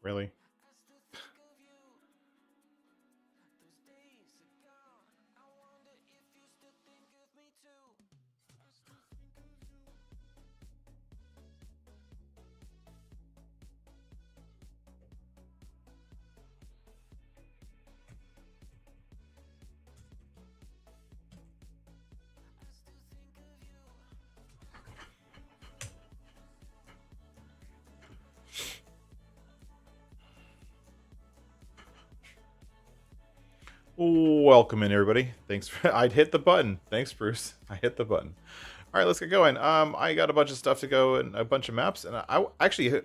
Really? Welcome in, everybody. Thanks for I'd hit the button. Thanks, Bruce. I hit the button. All right, let's get going. I got a bunch of stuff to go and a bunch of maps, and I actually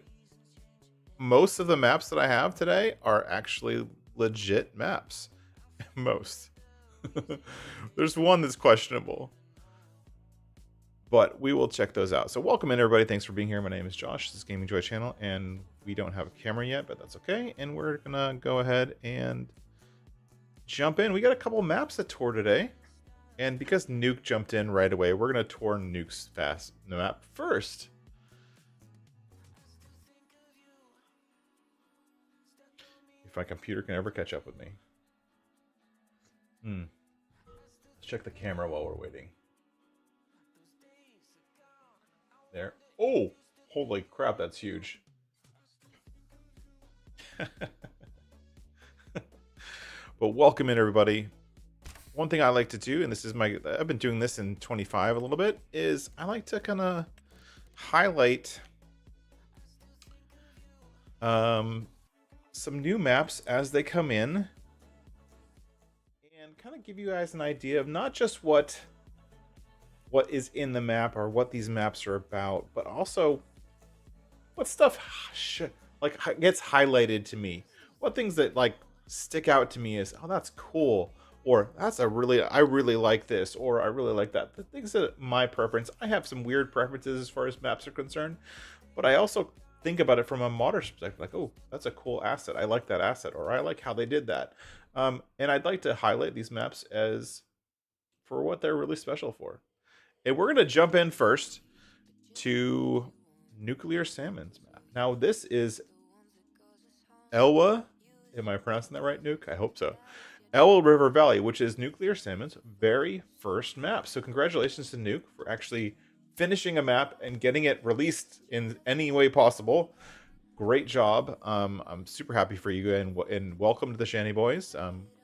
most of the maps that I have today are actually legit maps. Most. There's one that's questionable, but we will check those out. So welcome in, everybody. Thanks for being here. My name is Josh. This is Gaming Joy Channel, and we don't have a camera yet, but that's okay. And we're gonna go ahead and jump in. We got a couple maps to tour today, and because Nuke jumped in right away, we're gonna tour Nuke's map first. If my computer can ever catch up with me. Let's check the camera while we're waiting. There. Oh, holy crap, that's huge. But welcome in, everybody. One thing I like to do, and this is I've been doing this in 25 a little bit, is I like to kind of highlight some new maps as they come in, and kind of give you guys an idea of not just what is in the map or what these maps are about, but also what stuff gets highlighted to me. What things that stick out to me is, oh, that's cool, or I really like this, or I really like that. The things that my preference, I have some weird preferences as far as maps are concerned, but I also think about it from a modder's perspective, like, oh, that's a cool asset, I like that asset, or I like how they did that. And I'd like to highlight these maps as for what they're really special for. And we're going to jump in first to Nuclear Salmon's map. Now, this is Elwha. Am I pronouncing that right, Nuke? I hope so. Elwha River Valley, which is Nuclear Salmon's very first map. So congratulations to Nuke for actually finishing a map and getting it released in any way possible. Great job. I'm super happy for you, and welcome to the Shanty Boys.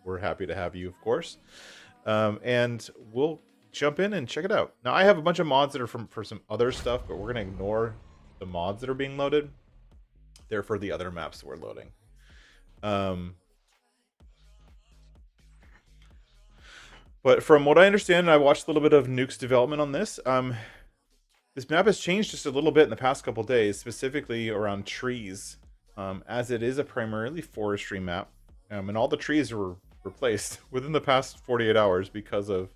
We're happy to have you, of course. And we'll jump in and check it out. Now, I have a bunch of mods that are for some other stuff, but we're going to ignore the mods that are being loaded. They're for the other maps that we're loading. But from what I understand, and I watched a little bit of Nuke's development on this, this map has changed just a little bit in the past couple days, specifically around trees, as it is a primarily forestry map, and all the trees were replaced within the past 48 hours because of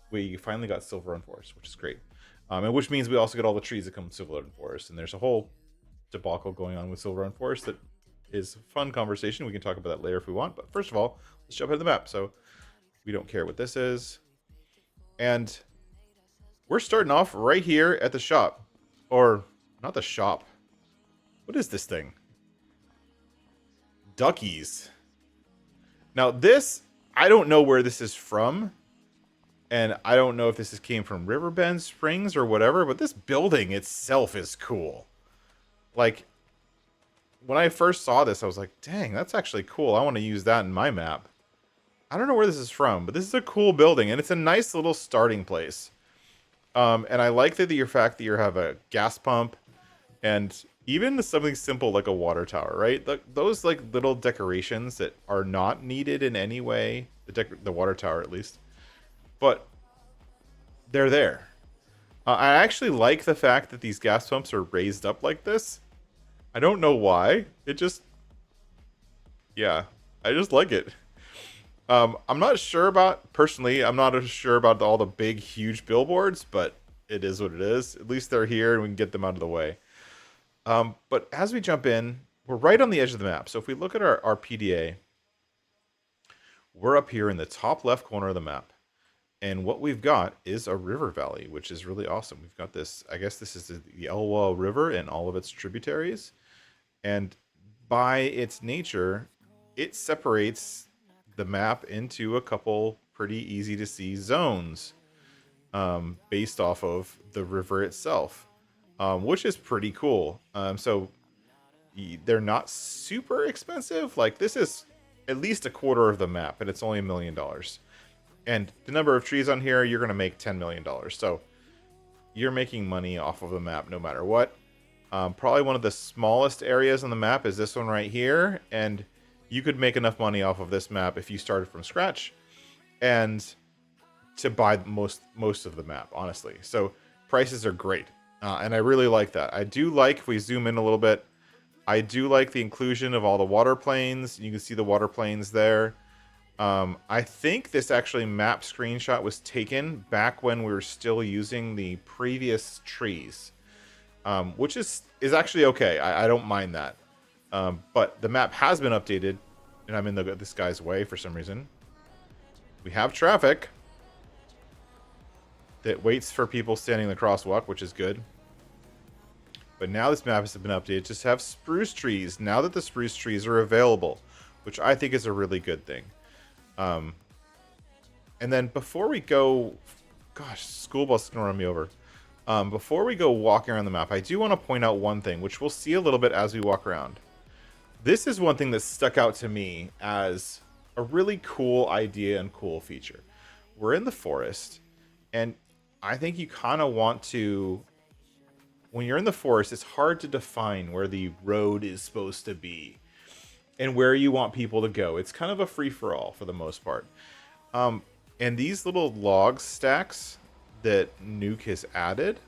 we finally got Silver Run Forest, which is great, and which means we also get all the trees that come with Silver Run Forest, and there's a whole debacle going on with Silver Run Forest that is a fun conversation. We can talk about that later if we want, but first of all, let's jump into the map. So we don't care what this is, and we're starting off right here at the shop, or not the shop. What is this thing? Duckies. Now this, I don't know where this is from, and I don't know if this came from Riverbend Springs or whatever, but this building itself is cool. Like, when I first saw this, I was like, dang, that's actually cool. I want to use that in my map. I don't know where this is from, but this is a cool building, and it's a nice little starting place. And I like that your fact that you have a gas pump, and even something simple like a water tower, right? Those like little decorations that are not needed in any way, the water tower at least, but they're there. I actually like the fact that these gas pumps are raised up like this. I don't know why. It just, yeah, I just like it. I'm not sure about, personally, I'm not sure about all the big, huge billboards, but it is what it is. At least they're here and we can get them out of the way. But as we jump in, we're right on the edge of the map. So if we look at our PDA, we're up here in the top left corner of the map. And what we've got is a river valley, which is really awesome. We've got this, I guess this is the Elwha River and all of its tributaries. And by its nature, it separates the map into a couple pretty easy to see zones based off of the river itself, which is pretty cool. So they're not super expensive. Like this is at least a quarter of the map, and it's only $1 million. And the number of trees on here, you're going to make $10 million. So you're making money off of the map no matter what. Probably one of the smallest areas on the map is this one right here, and you could make enough money off of this map if you started from scratch and to buy most of the map, honestly. So prices are great, and I really like that. I do like, if we zoom in a little bit, I do like the inclusion of all the water planes. You can see the water planes there. I think this actually map screenshot was taken back when we were still using the previous trees, which is actually okay. I don't mind that. But the map has been updated, and I'm in this guy's way for some reason. We have traffic that waits for people standing in the crosswalk, which is good. But now this map has been updated to have spruce trees, now that the spruce trees are available, which I think is a really good thing. And then before we go, gosh, school bus is going to run me over. Before we go walking around the map, I do want to point out one thing, which we'll see a little bit as we walk around. This is one thing that stuck out to me as a really cool idea and cool feature. We're in the forest, and I think you kind of want to... When you're in the forest, it's hard to define where the road is supposed to be and where you want people to go. It's kind of a free-for-all for the most part. And these little log stacks that Nuke has added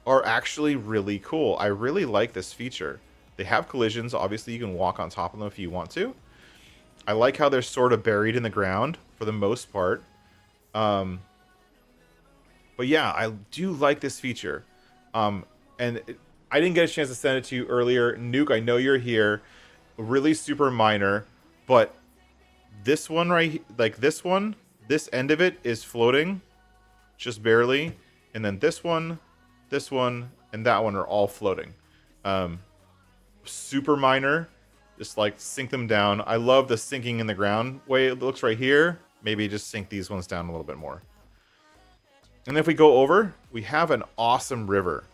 are actually really cool. I really like this feature. They have collisions. Obviously, you can walk on top of them if you want to. I like how they're sort of buried in the ground for the most part. But yeah, I do like this feature. And I didn't get a chance to send it to you earlier. Nuke, I know you're here. Really super minor, but this one right, like this one, this end of it is floating, just barely, and then this one, and that one are all floating. Super minor, just like sink them down. I love the sinking in the ground way it looks right here. Maybe just sink these ones down a little bit more. And if we go over, we have an awesome river.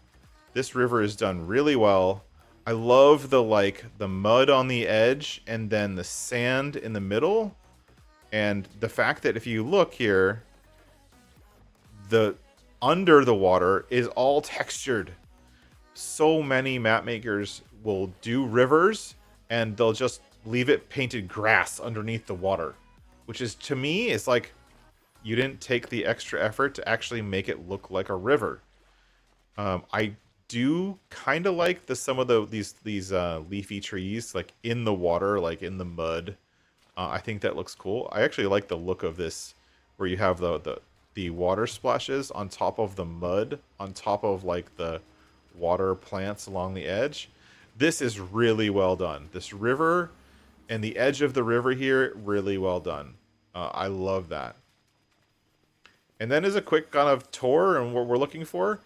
This river is done really well. I love the mud on the edge and then the sand in the middle. And the fact that if you look here, the under the water is all textured. So many map makers will do rivers and they'll just leave it painted grass underneath the water, which is, to me, it's like you didn't take the extra effort to actually make it look like a river. I do kind of like some of these leafy trees like in the water, like in the mud. I think that looks cool. I actually like the look of this, where you have the water splashes on top of the mud, on top of like the water plants along the edge. This is really well done. This river and the edge of the river here, really well done. I love that. And then as a quick kind of tour and what we're looking for,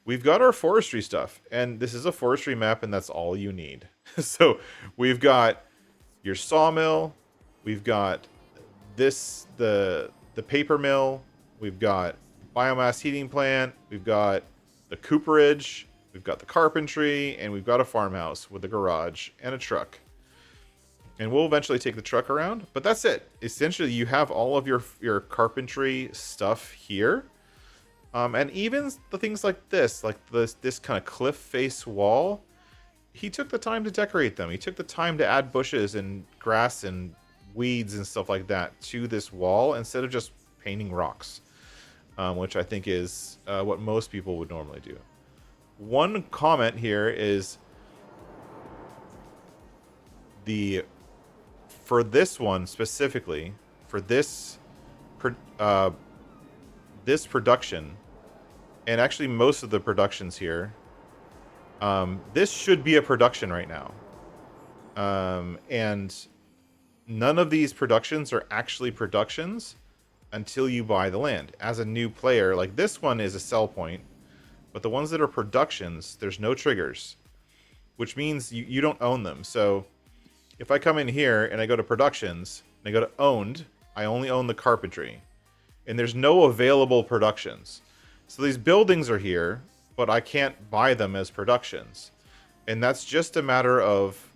we've got our forestry stuff, and this is a forestry map, and that's all you need. So we've got your sawmill, we've got the paper mill, we've got biomass heating plant, we've got the cooperage, we've got the carpentry, and we've got a farmhouse with a garage and a truck. And we'll eventually take the truck around, but that's it. Essentially, you have all of your carpentry stuff here. And even the things like this kind of cliff face wall, he took the time to decorate them. He took the time to add bushes and grass and weeds and stuff like that to this wall instead of just painting rocks, which I think is what most people would normally do. One comment here is for this one specifically, for this production, and actually most of the productions here, this should be a production right now. And none of these productions are actually productions until you buy the land. As a new player, like this one is a sell point, but the ones that are productions, there's no triggers, which means you don't own them. So if I come in here and I go to productions and I go to owned, I only own the carpentry. And there's no available productions. So these buildings are here, but I can't buy them as productions. And that's just a matter of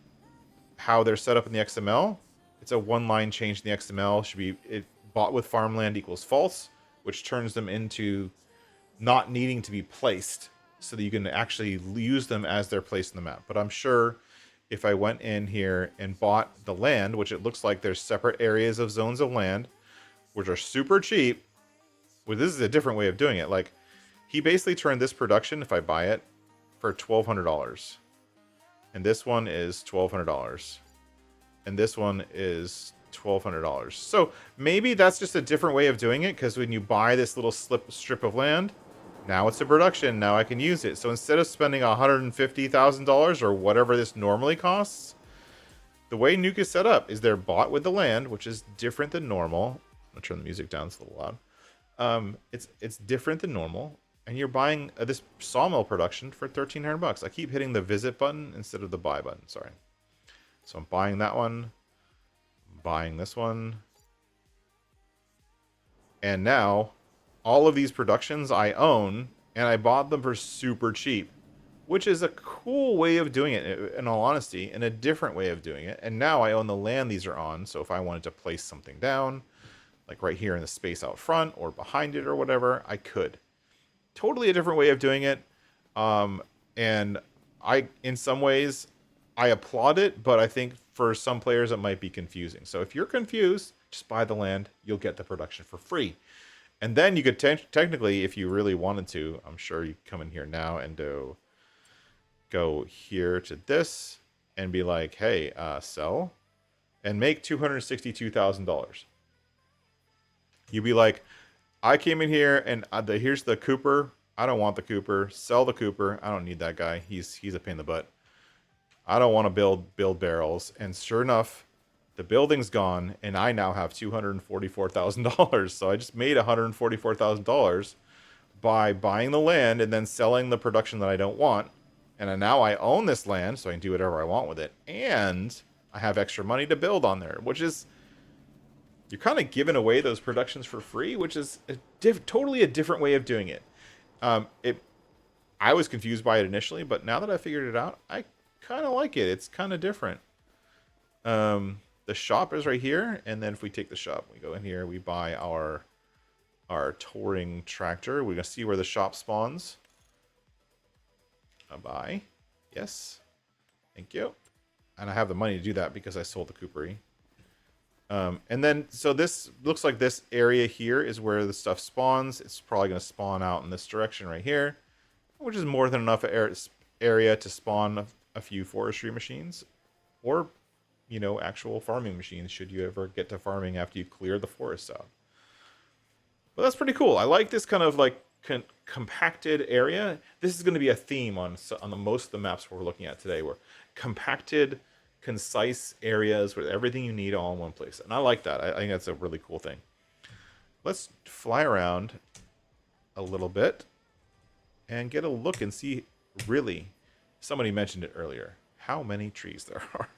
how they're set up in the XML. It's a one-line change in the XML. Should be it bought with farmland equals false, which turns them into not needing to be placed so that you can actually use them as they're placed in the map. But I'm sure if I went in here and bought the land, which it looks like there's separate areas of zones of land, which are super cheap. Well, this is a different way of doing it. Like, he basically turned this production, if I buy it, for $1,200. And this one is $1,200. And this one is $1,200. So maybe that's just a different way of doing it, because when you buy this little strip of land, now it's a production. Now I can use it. So instead of spending $150,000 or whatever this normally costs, the way Nuke is set up is they're bought with the land, which is different than normal. I'm gonna turn the music down, it's a little loud. It's different than normal, and you're buying this sawmill production for $1,300. I keep hitting the visit button instead of the buy button. Sorry. So I'm buying that one, buying this one, and now all of these productions I own, and I bought them for super cheap, which is a cool way of doing it, in all honesty, and a different way of doing it. And now I own the land these are on, so if I wanted to place something down, like right here in the space out front or behind it or whatever, I could. Totally a different way of doing it. And in some ways, I applaud it, but I think for some players it might be confusing. So if you're confused, just buy the land. You'll get the production for free. And then you could technically, if you really wanted to, I'm sure you come in here now and go here to this and be like, hey, sell, and make $262,000. You'd be like, I came in here and here's the Cooper. I don't want the Cooper. Sell the Cooper. I don't need that guy. He's a pain in the butt. I don't want to build barrels. And sure enough, the building's gone, and I now have $244,000. So I just made $144,000 by buying the land and then selling the production that I don't want. And now I own this land, so I can do whatever I want with it. And I have extra money to build on there, which is, you're kind of giving away those productions for free, which is totally a different way of doing it. I was confused by it initially, but now that I figured it out, I kind of like it. It's kind of different. The shop is right here, and then if we take the shop, we go in here, we buy our touring tractor. We're gonna see where the shop spawns. Buy, yes, thank you. And I have the money to do that because I sold the Coopery. And then, so this looks like this area here is where the stuff spawns. It's probably going to spawn out in this direction right here, which is more than enough area to spawn a few forestry machines, or, you know, actual farming machines should you ever get to farming after you clear the forests out. But that's pretty cool. I like this kind of like compacted area. This is going to be a theme on most of the maps we're looking at today, where compacted, concise areas with everything you need all in one place. And I like that. I think that's a really cool thing. Let's fly around a little bit and get a look and see, really, somebody mentioned it earlier, how many trees there are.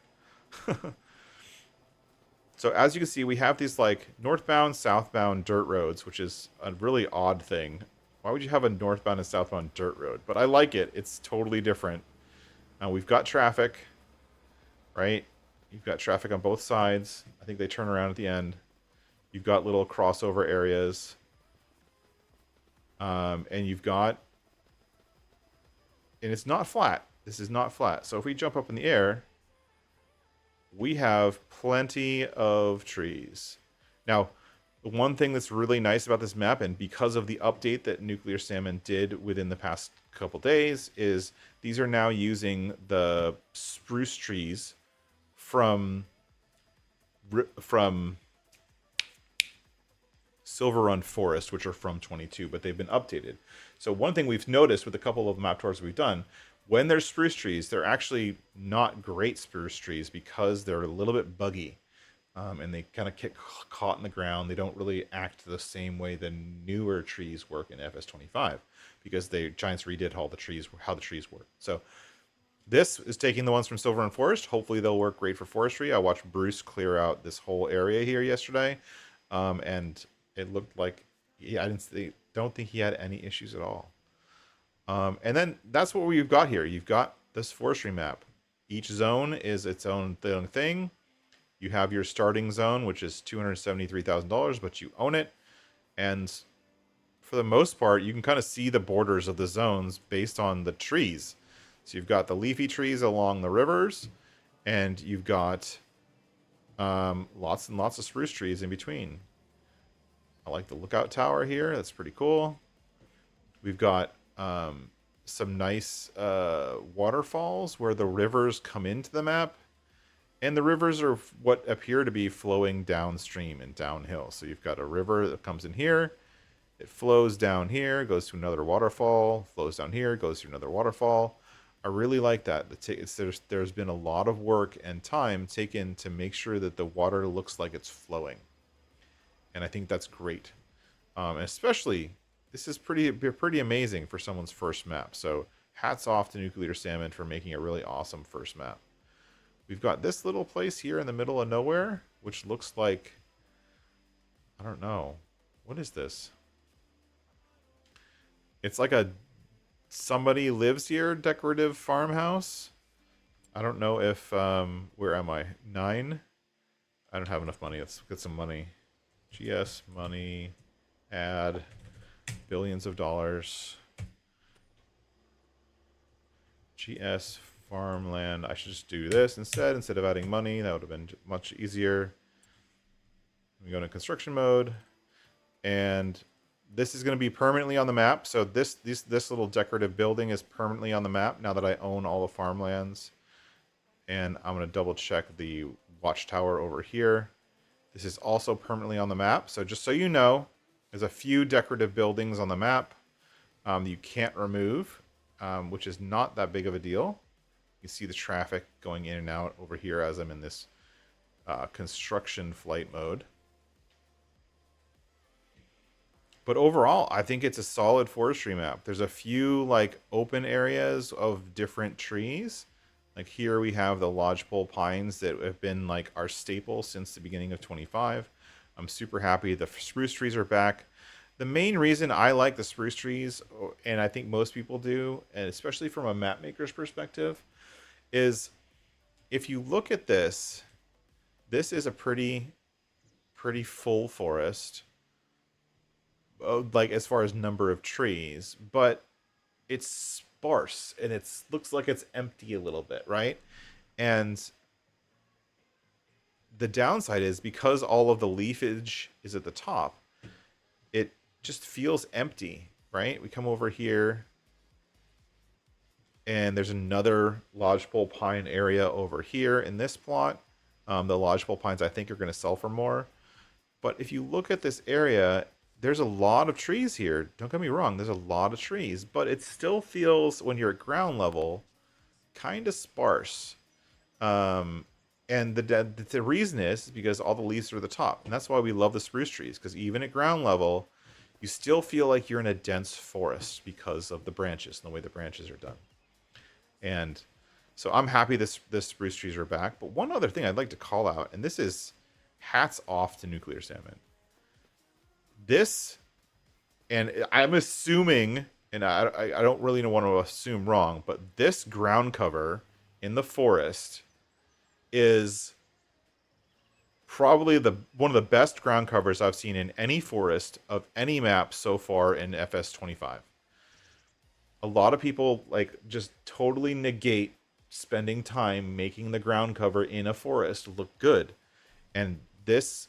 So as you can see, we have these like northbound, southbound dirt roads, which is a really odd thing. Why would you have a northbound and southbound dirt road? But I like it. It's totally different. Now we've got traffic, right? You've got traffic on both sides. I think they turn around at the end. You've got little crossover areas. And you've got... And it's not flat. This is not flat. So if we jump up in the air, we have plenty of trees. Now, the one thing that's really nice about this map, and because of the update that Nuclear Salmon did within the past couple days, is these are now using the spruce trees from Silver Run Forest, which are from 22, but they've been updated. So one thing we've noticed with a couple of map tours we've done, when there's spruce trees, they're actually not great spruce trees because they're a little bit buggy. And they kind of get caught in the ground. They don't really act the same way the newer trees work in FS25 because Giants redid how the trees work. So This is taking the ones from Silver and Forest. Hopefully they'll work great for forestry. I watched Bruce clear out this whole area here yesterday, and it looked like don't think he had any issues at all. And then that's what we've got here. You've got this forestry map. Each zone is its own thing. You have your starting zone, which is $273,000, but you own it. And for the most part, you can kind of see the borders of the zones based on the trees. So you've got the leafy trees along the rivers, and you've got lots and lots of spruce trees in between. I like the lookout tower here. That's pretty cool. We've got some nice waterfalls where the rivers come into the map. And the rivers are what appear to be flowing downstream and downhill. So you've got a river that comes in here. It flows down here, goes to another waterfall, flows down here, goes to another waterfall. I really like that. There's been a lot of work and time taken to make sure that the water looks like it's flowing. And I think that's great. And especially, this is pretty amazing for someone's first map. So hats off to Nuclear Salmon for making a really awesome first map. We've got this little place here in the middle of nowhere, which looks like, I don't know. What is this? It's like somebody lives here decorative farmhouse. I don't know if, where am I? 9? I don't have enough money. Let's get some money. GS, money, add, billions of dollars. GS, farmland. I should just do this instead of adding money. That would have been much easier. We go into construction mode, and this is going to be permanently on the map. So this little decorative building is permanently on the map now that I own all the farmlands. And I'm going to double check the watchtower over here. This is also permanently on the map. So just so you know, there's a few decorative buildings on the map that you can't remove, which is not that big of a deal. You see the traffic going in and out over here as I'm in this construction flight mode. But overall, I think it's a solid forestry map. There's a few like open areas of different trees. Like here we have the lodgepole pines that have been like our staple since the beginning of 25. I'm super happy the spruce trees are back. The main reason I like the spruce trees, and I think most people do, and especially from a map maker's perspective, is if you look at this, this is a pretty full forest. Like as far as number of trees, but it's sparse and it looks like it's empty a little bit, right? And the downside is because all of the leafage is at the top, it just feels empty, right? We come over here and there's another lodgepole pine area over here in this plot. The lodgepole pines I think are going to sell for more. But if you look at this area, there's a lot of trees here. Don't get me wrong, there's a lot of trees, but it still feels, when you're at ground level, kind of sparse. And the reason is because all the leaves are at the top. And that's why we love the spruce trees, because even at ground level, you still feel like you're in a dense forest because of the branches and the way the branches are done. And so I'm happy this spruce trees are back. But one other thing I'd like to call out, and this is hats off to Nuclear Salmon. This, and I'm assuming, and I don't really want to assume wrong, but this ground cover in the forest is probably one of the best ground covers I've seen in any forest of any map so far in FS25. A lot of people like just totally negate spending time making the ground cover in a forest look good. And this,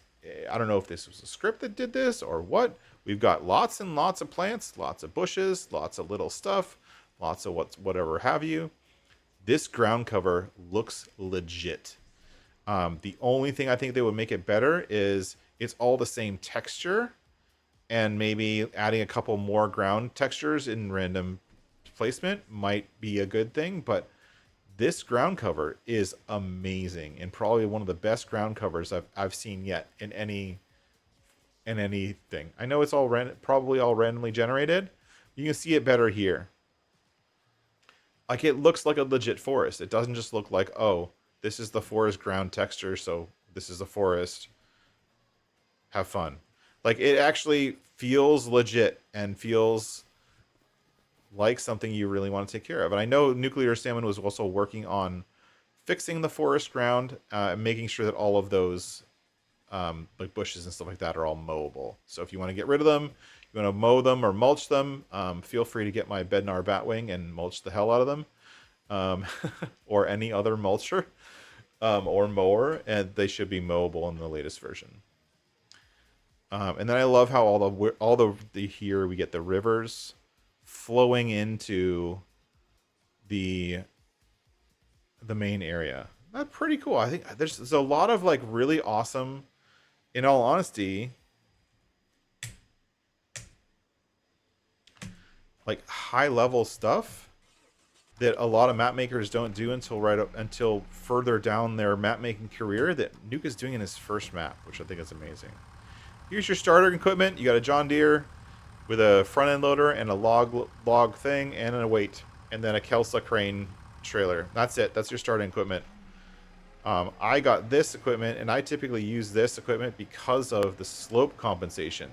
I don't know if this was a script that did this or what. We've got lots and lots of plants, lots of bushes, lots of little stuff, lots of whatever have you. This ground cover looks legit. The only thing I think that would make it better is it's all the same texture, and maybe adding a couple more ground textures in random placement might be a good thing. But this ground cover is amazing and probably one of the best ground covers I've seen yet in anything. I know it's all probably all randomly generated. You can see it better here. Like, it looks like a legit forest. It doesn't just look like, oh, this is the forest ground texture, so this is a forest. Have fun. Like, it actually feels legit and feels like something you really want to take care of. And I know Nuclear Salmon was also working on fixing the forest ground, making sure that all of those like bushes and stuff like that are all mowable. So if you want to get rid of them, you want to mow them or mulch them, feel free to get my Bednar Batwing and mulch the hell out of them, or any other mulcher or mower, and they should be mowable in the latest version. And then I love how all the here we get the rivers flowing into the main area. That's pretty cool. I think there's a lot of like really awesome, in all honesty, like high level stuff that a lot of map makers don't do until further down their map making career, that Nuke is doing in his first map, which I think is amazing. Here's your starter equipment. You got a John Deere with a front end loader and a log thing and a weight, and then a Kelsa crane trailer. That's it. That's your starting equipment. I got this equipment, and I typically use this equipment because of the slope compensation.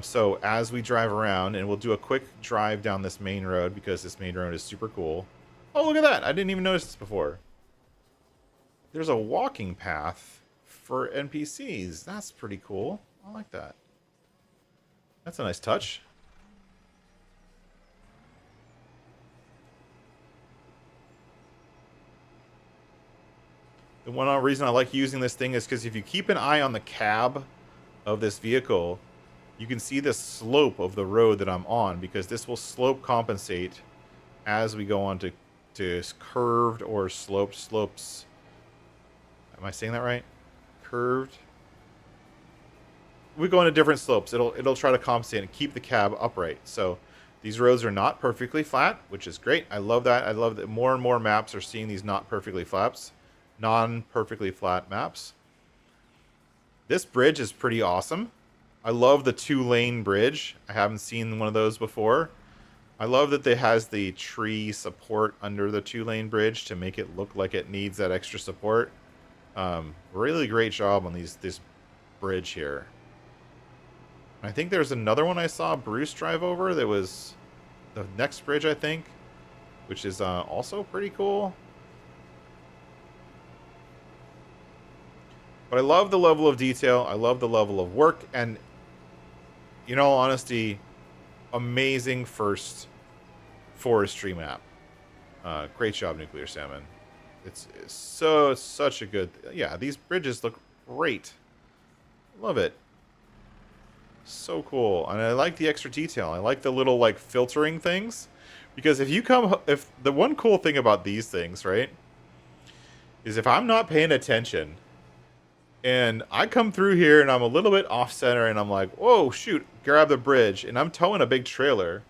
So as we drive around, and we'll do a quick drive down this main road because this main road is super cool. Oh, look at that. I didn't even notice this before. There's a walking path for NPCs. That's pretty cool. I like that. That's a nice touch. The one reason I like using this thing is because if you keep an eye on the cab of this vehicle, you can see the slope of the road that I'm on, because this will slope compensate as we go on to curved or sloped slopes. Am I saying that right? Curved. We go into different slopes. It'll try to compensate and keep the cab upright. So these roads are not perfectly flat, which is great. I love that. I love that more and more maps are seeing these non-perfectly flat maps. This bridge is pretty awesome. I love the 2-lane bridge. I haven't seen one of those before. I love that it has the tree support under the 2-lane bridge to make it look like it needs that extra support. Really great job on this bridge here. I think there's another one I saw Bruce drive over that was the next bridge, I think, which is also pretty cool. But I love the level of detail. I love the level of work. And in all honesty, amazing first forestry map. Great job, Nuclear Salmon. It's such a good... Yeah, these bridges look great. Love it. So cool. And I like the extra detail. I like the little like filtering things. Because if the one cool thing about these things, right, is if I'm not paying attention and I come through here and I'm a little bit off center and I'm like, whoa, shoot, grab the bridge, and I'm towing a big trailer,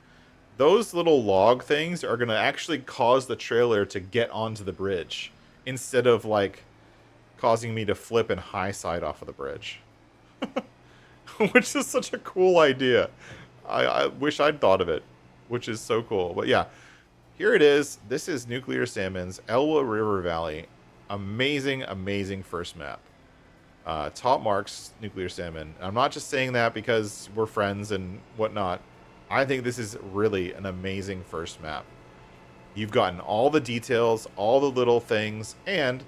those little log things are going to actually cause the trailer to get onto the bridge instead of like causing me to flip and high side off of the bridge. Which is such a cool idea. I wish I'd thought of it, which is so cool. But yeah, here it is. This is Nuclear Salmon's Elwha River Valley. Amazing, amazing first map. Top marks, Nuclear Salmon. I'm not just saying that because we're friends and whatnot. I think this is really an amazing first map. You've gotten all the details, all the little things, and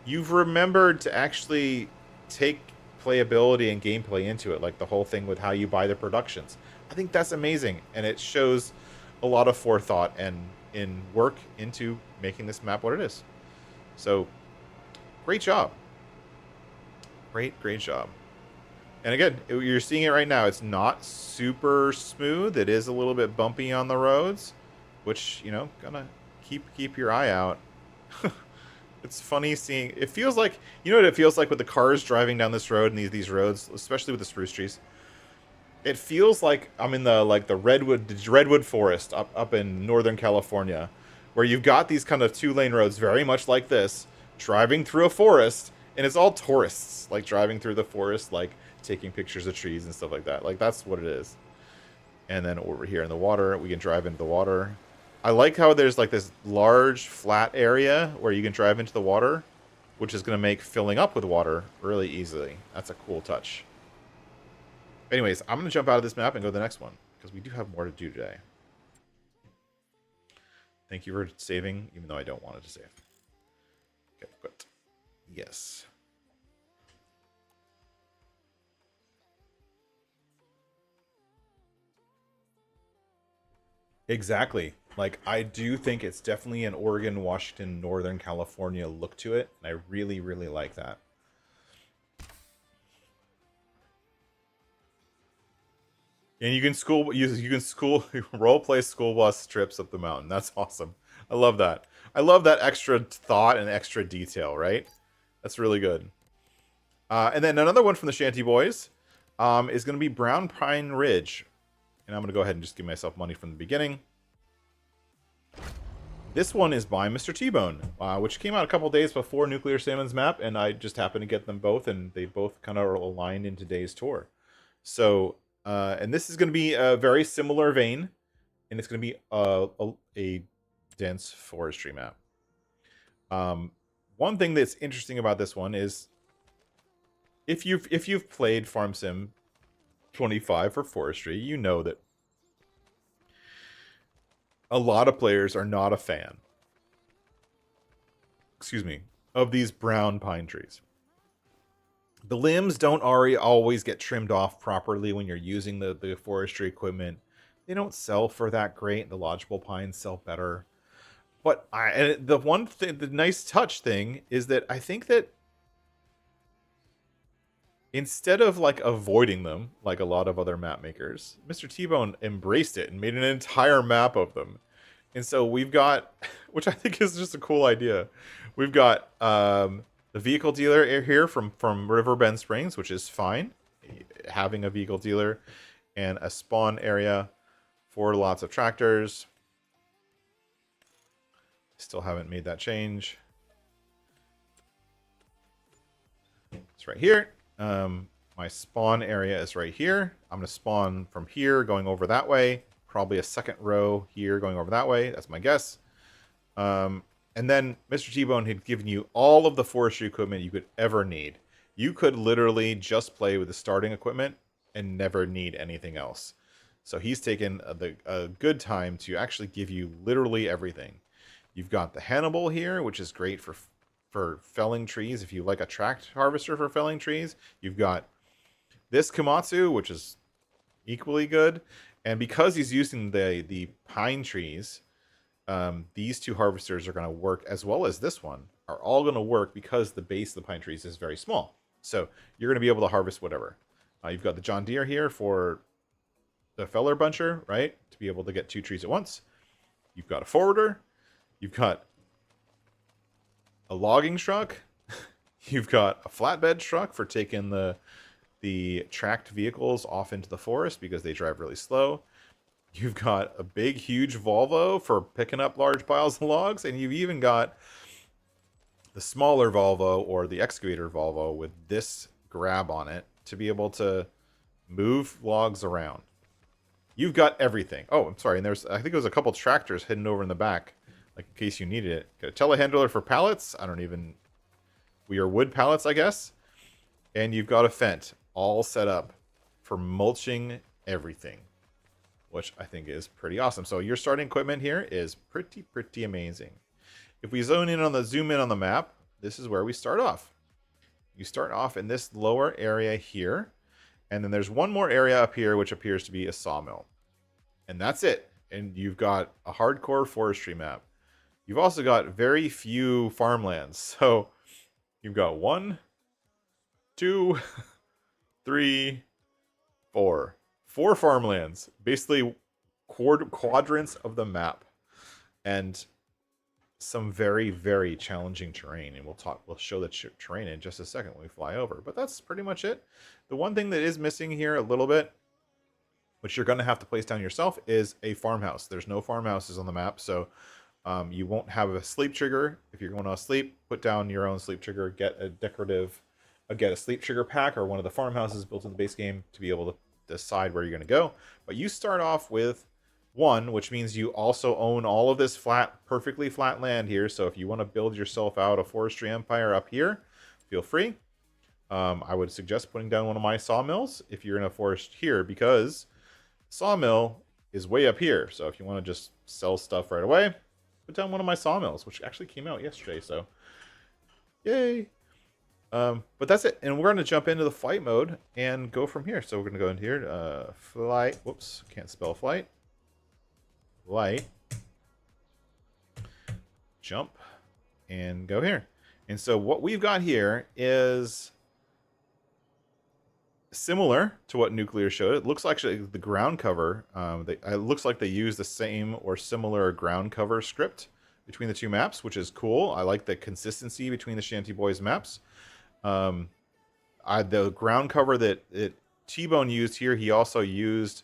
you've remembered to actually take playability and gameplay into it, like the whole thing with how you buy the productions. I think that's amazing, and it shows a lot of forethought and in work into making this map what it is. So, great job. Great job. And again, you're seeing it right now. It's not super smooth. It is a little bit bumpy on the roads, which, you know, gonna keep your eye out. It's funny seeing. It feels like, you know what it feels like with the cars driving down this road and these roads, especially with the spruce trees. It feels like I'm in the redwood forest up in Northern California, where you've got these kind of 2-lane roads, very much like this, driving through a forest, and it's all tourists, like driving through the forest, like taking pictures of trees and stuff like that. Like, that's what it is. And then over here in the water, we can drive into the water. I like how there's like this large flat area where you can drive into the water, which is going to make filling up with water really easily. That's a cool touch. Anyways, I'm going to jump out of this map and go to the next one, because we do have more to do today. Thank you for saving, even though I don't want it to save. Okay, quit. Yes. Exactly. Like, I do think it's definitely an Oregon, Washington, Northern California look to it. And I really, really like that. And you can role play school bus trips up the mountain. That's awesome. I love that. I love that extra thought and extra detail, right? That's really good. And then another one from the Shanty Boys is going to be Brown Pine Ridge. And I'm going to go ahead and just give myself money from the beginning. This one is by Mr. T-Bone, which came out a couple days before Nuclear Salmon's map, and I just happened to get them both, and they both kind of aligned in today's tour. So, and this is going to be a very similar vein, and it's going to be a dense forestry map. One thing that's interesting about this one is if you've played Farm Sim 25 for forestry, you know that a lot of players are not a fan, of these brown pine trees. The limbs don't always get trimmed off properly when you're using the forestry equipment. They don't sell for that great. The lodgeable pines sell better. But the nice touch thing is that I think that instead of like avoiding them like a lot of other map makers, Mr. T-Bone embraced it and made an entire map of them. And so we've got, which I think is just a cool idea, we've got the vehicle dealer here from Riverbend Springs, which is fine, having a vehicle dealer, and a spawn area for lots of tractors. Still haven't made that change. It's right here. My spawn area is right here. I'm going to spawn from here going over that way. Probably a second row here going over that way. That's my guess. And then Mr. T-Bone had given you all of the forestry equipment you could ever need. You could literally just play with the starting equipment and never need anything else. So he's taken a good time to actually give you literally everything. You've got the Hannibal here, which is great for felling trees. If you like a tract harvester for felling trees, you've got this Komatsu, which is equally good. And because he's using the pine trees, these two harvesters are going to work, as well as this one, are all going to work because the base of the pine trees is very small. So you're going to be able to harvest whatever. You've got the John Deere here for the feller buncher, right? To be able to get two trees at once. You've got a forwarder. You've got a logging truck. You've got a flatbed truck for taking the tracked vehicles off into the forest because they drive really slow. You've got a big, huge Volvo for picking up large piles of logs, and you've even got the smaller Volvo or the excavator Volvo with this grab on it to be able to move logs around. You've got everything. Oh, I'm sorry, and I think there's a couple tractors hidden over in the back, like in case you needed it. Got a telehandler for pallets. We are wood pallets, I guess. And you've got a Fent all set up for mulching everything, which I think is pretty awesome. So your starting equipment here is pretty amazing. If we zoom in on the map, this is where we start off. You start off in this lower area here, and then there's one more area up here which appears to be a sawmill. And that's it. And you've got a hardcore forestry map. You've also got very few farmlands. So you've got 1, 2, 3, 4. 4 farmlands. Basically quadrants of the map. And some very, very challenging terrain. And we'll show the terrain in just a second when we fly over. But that's pretty much it. The one thing that is missing here a little bit, which you're going to have to place down yourself, is a farmhouse. There's no farmhouses on the map, so you won't have a sleep trigger. If you're going to sleep, put down your own sleep trigger, get a sleep trigger pack or one of the farmhouses built in the base game to be able to decide where you're going to go. But you start off with 1, which means you also own all of this flat, perfectly flat land here. So if you want to build yourself out a forestry empire up here, feel free. I would suggest putting down one of my sawmills if you're in a forest here, because sawmill is way up here. So if you want to just sell stuff right away, put down one of my sawmills, which actually came out yesterday. So yay. But that's it. And we're going to jump into the flight mode and go from here. So we're going to go into here. Flight. Whoops. Can't spell flight. Light. Jump. And go here. And so what we've got here is similar to what Nuclear showed. It looks like actually the ground cover. It looks like they use the same or similar ground cover script between the two maps, which is cool. I like the consistency between the Shanty Boys maps. The ground cover that T-Bone used here, he also used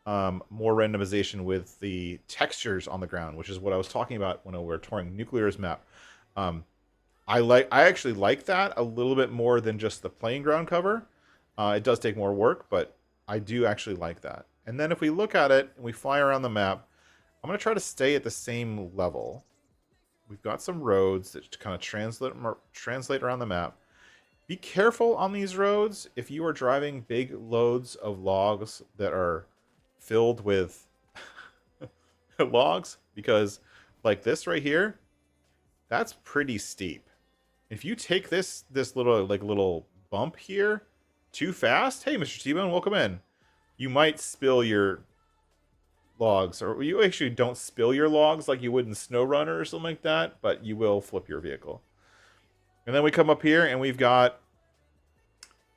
more randomization with the textures on the ground, which is what I was talking about when we were touring Nuclear's map. I actually like that a little bit more than just the plain ground cover. It does take more work, but I do actually like that. And then if we look at it and we fly around the map, I'm going to try to stay at the same level. We've got some roads that kind of translate around the map. Be careful on these roads if you are driving big loads of logs that are filled with logs, because like this right here, that's pretty steep. If you take this little bump here too fast, hey, Mr. T-Bone, welcome in. You might spill your logs, or you actually don't spill your logs like you would in SnowRunner or something like that, but you will flip your vehicle. And then we come up here and we've got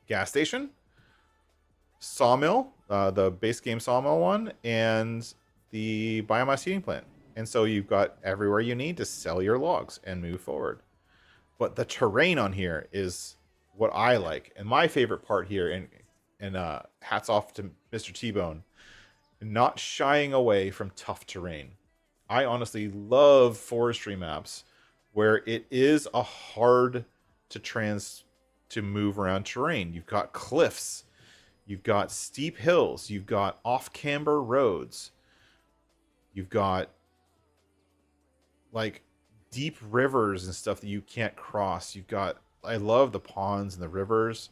gas station, sawmill, the base game sawmill one, and the biomass heating plant. And so you've got everywhere you need to sell your logs and move forward. But the terrain on here is what I like. And my favorite part here, and hats off to Mr. T-Bone, not shying away from tough terrain. I honestly love forestry maps where it is a hard to move around terrain. You've got cliffs, you've got steep hills, you've got off-camber roads, you've got like deep rivers and stuff that you can't cross. You've got, I love the ponds and the rivers.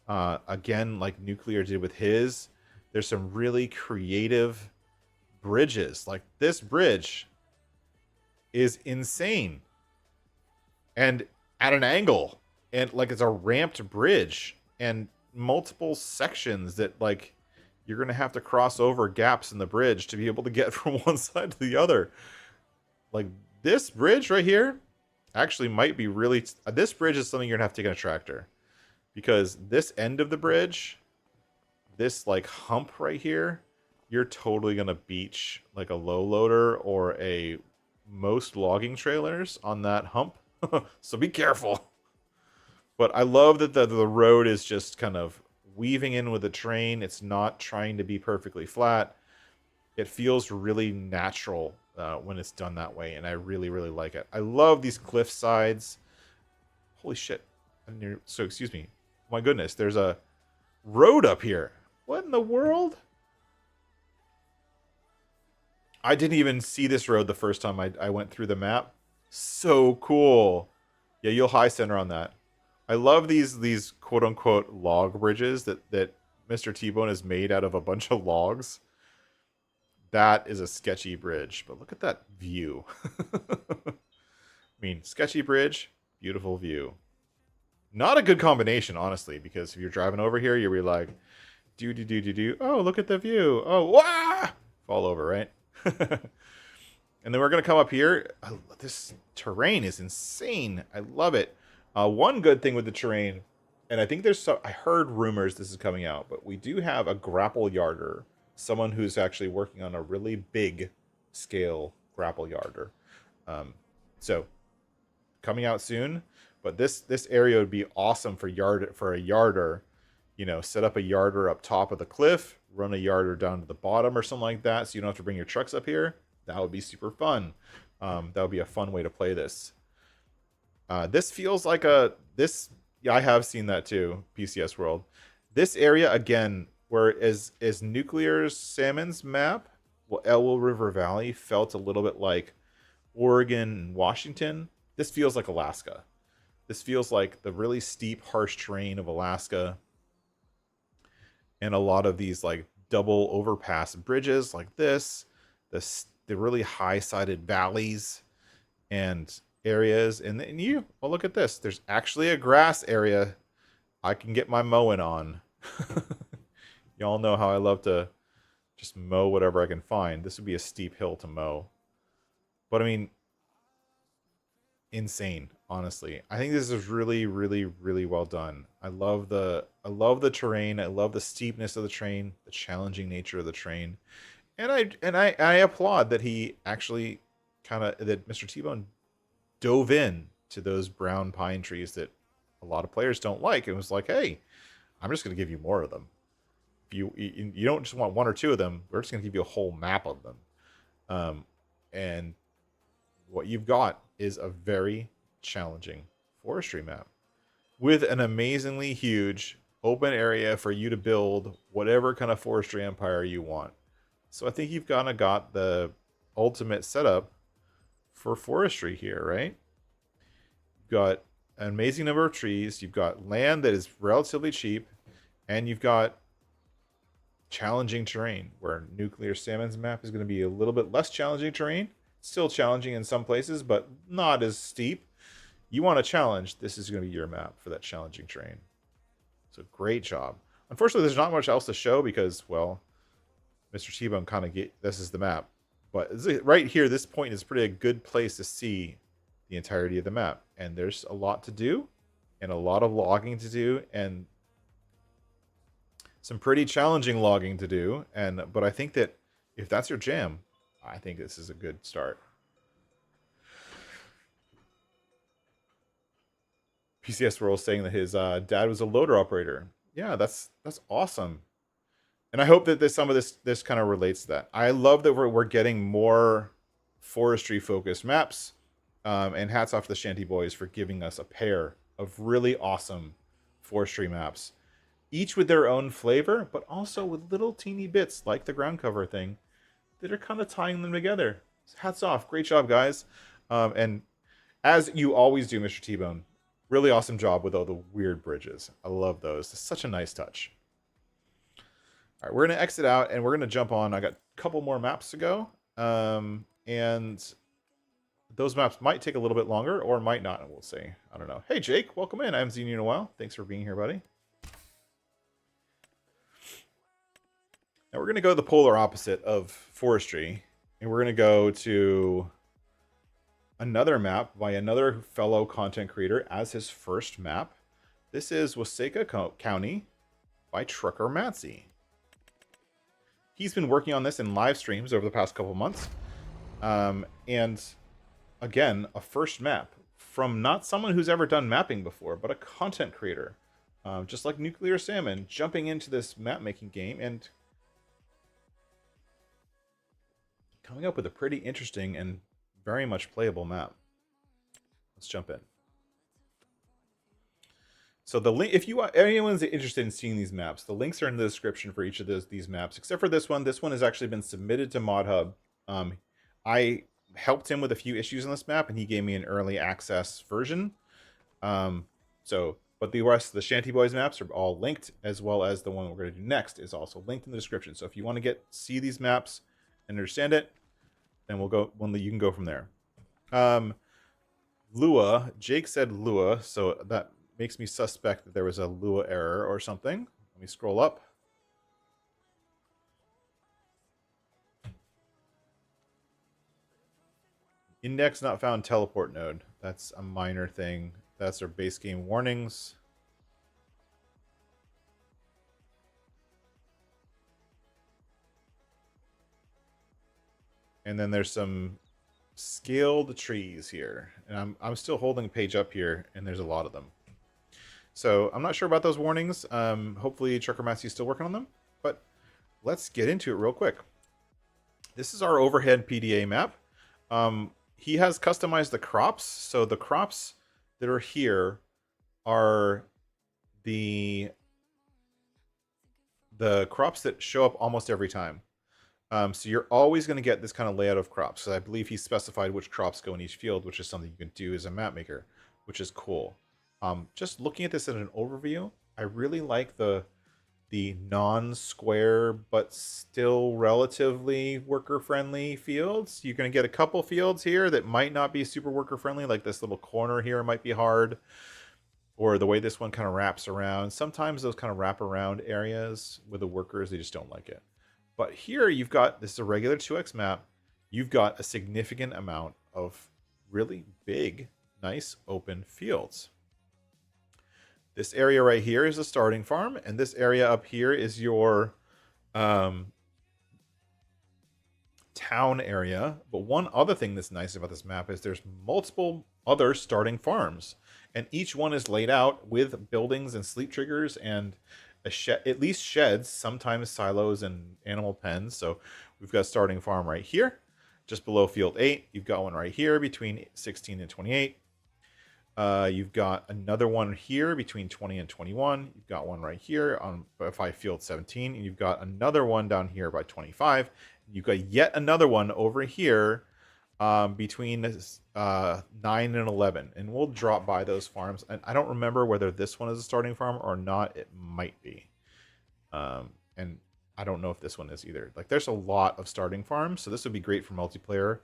Again, like Nuclear did with his, there's some really creative bridges. Like this bridge is insane and at an angle, and like it's a ramped bridge and multiple sections that like you're gonna have to cross over gaps in the bridge to be able to get from one side to the other. Like this bridge right here actually might be really this bridge is something you're gonna have to take on a tractor, because this end of the bridge, this like hump right here, you're totally gonna beach like a low loader or a most logging trailers on that hump. So be careful. But I love that the road is just kind of weaving in with the terrain. It's not trying to be perfectly flat. It feels really natural when it's done that way, and I really, really like it. I love these cliff sides. Holy shit. So, excuse me. My goodness, there's a road up here. What in the world? I didn't even see this road the first time I went through the map. So cool. Yeah, you'll high center on that. I love these quote-unquote log bridges that Mr. T-Bone has made out of a bunch of logs. That is a sketchy bridge, but look at that view. I mean, sketchy bridge, beautiful view. Not a good combination, honestly, because if you're driving over here, you'll be like, do. Oh, look at the view. Oh, wah! Fall over, right? And then we're going to come up here. This terrain is insane. I love it. One good thing with the terrain, and I think I heard rumors this is coming out, but we do have a grapple yarder, someone who's actually working on a really big scale grapple yarder. So coming out soon, but this area would be awesome for a yarder. You know, set up a yarder up top of the cliff, run a yarder down to the bottom or something like that, so you don't have to bring your trucks up here. That would be super fun. That would be a fun way to play this. This feels like yeah, I have seen that too, PCS World. This area, again, where is Nuclear's Salmon's map well, Elwha River Valley felt a little bit like Oregon and Washington. This feels like Alaska. This feels like the really steep, harsh terrain of Alaska, and a lot of these like double overpass bridges like this, the really high-sided valleys and areas. And then well, look at this. There's actually a grass area I can get my mowing on. Y'all know how I love to just mow whatever I can find. This would be a steep hill to mow. But I mean, insane, honestly. I think this is really, really, really well done. I love the terrain. I love the steepness of the terrain, the challenging nature of the terrain. And I applaud that he actually that Mr. T-Bone dove in to those brown pine trees that a lot of players don't like. It was like, hey, I'm just going to give you more of them. If you don't just want one or two of them, we're just going to give you a whole map of them. And what you've got is a very challenging forestry map with an amazingly huge open area for you to build whatever kind of forestry empire you want. So I think you've kind of got the ultimate setup for forestry here, right? You've got an amazing number of trees. You've got land that is relatively cheap, and you've got challenging terrain, where Nuclear Salmon's map is going to be a little bit less challenging terrain. Still challenging in some places, but not as steep. You want a challenge, this is going to be your map for that challenging terrain. So great job. Unfortunately, there's not much else to show because, well, Mr. T-Bone kind of this is the map. But right here, this point is pretty a good place to see the entirety of the map. And there's a lot to do, and a lot of logging to do, and some pretty challenging logging to do. But I think that if that's your jam, I think this is a good start. PCS World saying that his dad was a loader operator. Yeah, that's awesome. And I hope that some of this kind of relates to that. I love that we're getting more forestry focused maps. And hats off to the Shanty Boys for giving us a pair of really awesome forestry maps, each with their own flavor, but also with little teeny bits like the ground cover thing that are kind of tying them together. Hats off. Great job, guys. And as you always do, Mr. T-Bone, really awesome job with all the weird bridges. I love those. It's such a nice touch. All right, we're going to exit out, and we're going to jump on. I got a couple more maps to go. And those maps might take a little bit longer or might not. We'll see. I don't know. Hey, Jake. Welcome in. I haven't seen you in a while. Thanks for being here, buddy. Now we're going to go the polar opposite of forestry, and we're going to go to another map by another fellow content creator as his first map. This is Waseca County by Trucker Matzy. He's been working on this in live streams over the past couple months. And again, a first map from not someone who's ever done mapping before, but a content creator. Just like Nuclear Salmon, jumping into this map making game and coming up with a pretty interesting and very much playable map. Let's jump in. So the link, if anyone's interested in seeing these maps, the links are in the description for each of these maps, except for this one. This one has actually been submitted to ModHub. I helped him with a few issues on this map, and he gave me an early access version. But the rest of the Shanty Boys maps are all linked, as well as the one we're going to do next is also linked in the description. So if you want to see these maps and understand it, then you can go from there. Lua, Jake said Lua, so that makes me suspect that there was a Lua error or something. Let me scroll up. Index not found teleport node. That's a minor thing. That's our base game warnings. And then there's some scaled trees here. And I'm still holding a page up here, and there's a lot of them. So I'm not sure about those warnings. Hopefully Trucker Matzy is still working on them. But let's get into it real quick. This is our overhead PDA map. He has customized the crops. So the crops that are here are the crops that show up almost every time. So you're always going to get this kind of layout of crops. So I believe he specified which crops go in each field, which is something you can do as a map maker, which is cool. Just looking at this in an overview, I really like the non-square but still relatively worker-friendly fields. You're going to get a couple fields here that might not be super worker-friendly, like this little corner here might be hard, or the way this one kind of wraps around. Sometimes those kind of wrap around areas with the workers, they just don't like it. But here you've got, this is a regular 2x map, you've got a significant amount of really big, nice open fields. This area right here is a starting farm, and this area up here is your town area. But one other thing that's nice about this map is there's multiple other starting farms, and each one is laid out with buildings and sleep triggers and a shed, at least sheds, sometimes silos and animal pens. So we've got a starting farm right here, just below field 8. You've got one right here between 16 and 28. You've got another one here between 20 and 21. You've got one right here on by field 17, and you've got another one down here by 25. You've got yet another one over here between 9 and 11, and we'll drop by those farms. And I don't remember whether this one is a starting farm or not. It might be, and I don't know if this one is either. Like, there's a lot of starting farms, so this would be great for multiplayer.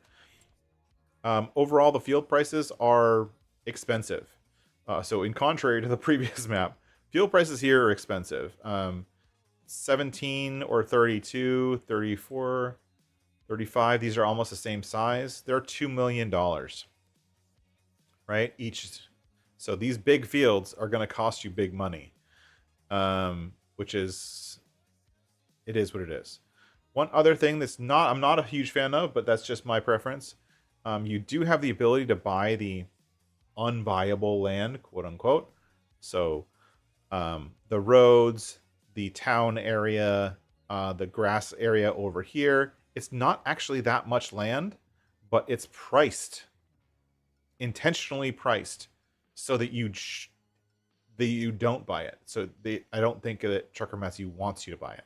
Overall, the field prices are expensive. So in contrary to the previous map, field prices here are expensive. 17 or 32, 34, 35. These are almost the same size. They're $2 million, right? Each. So these big fields are going to cost you big money, which is, it is what it is. One other thing that's not, I'm not a huge fan of, but that's just my preference. You do have the ability to buy the unbuyable land, quote unquote. So the roads, the town area, the grass area over here, it's not actually that much land, but it's priced, intentionally priced, so that you don't buy it. So I don't think that Trucker Matzy wants you to buy it,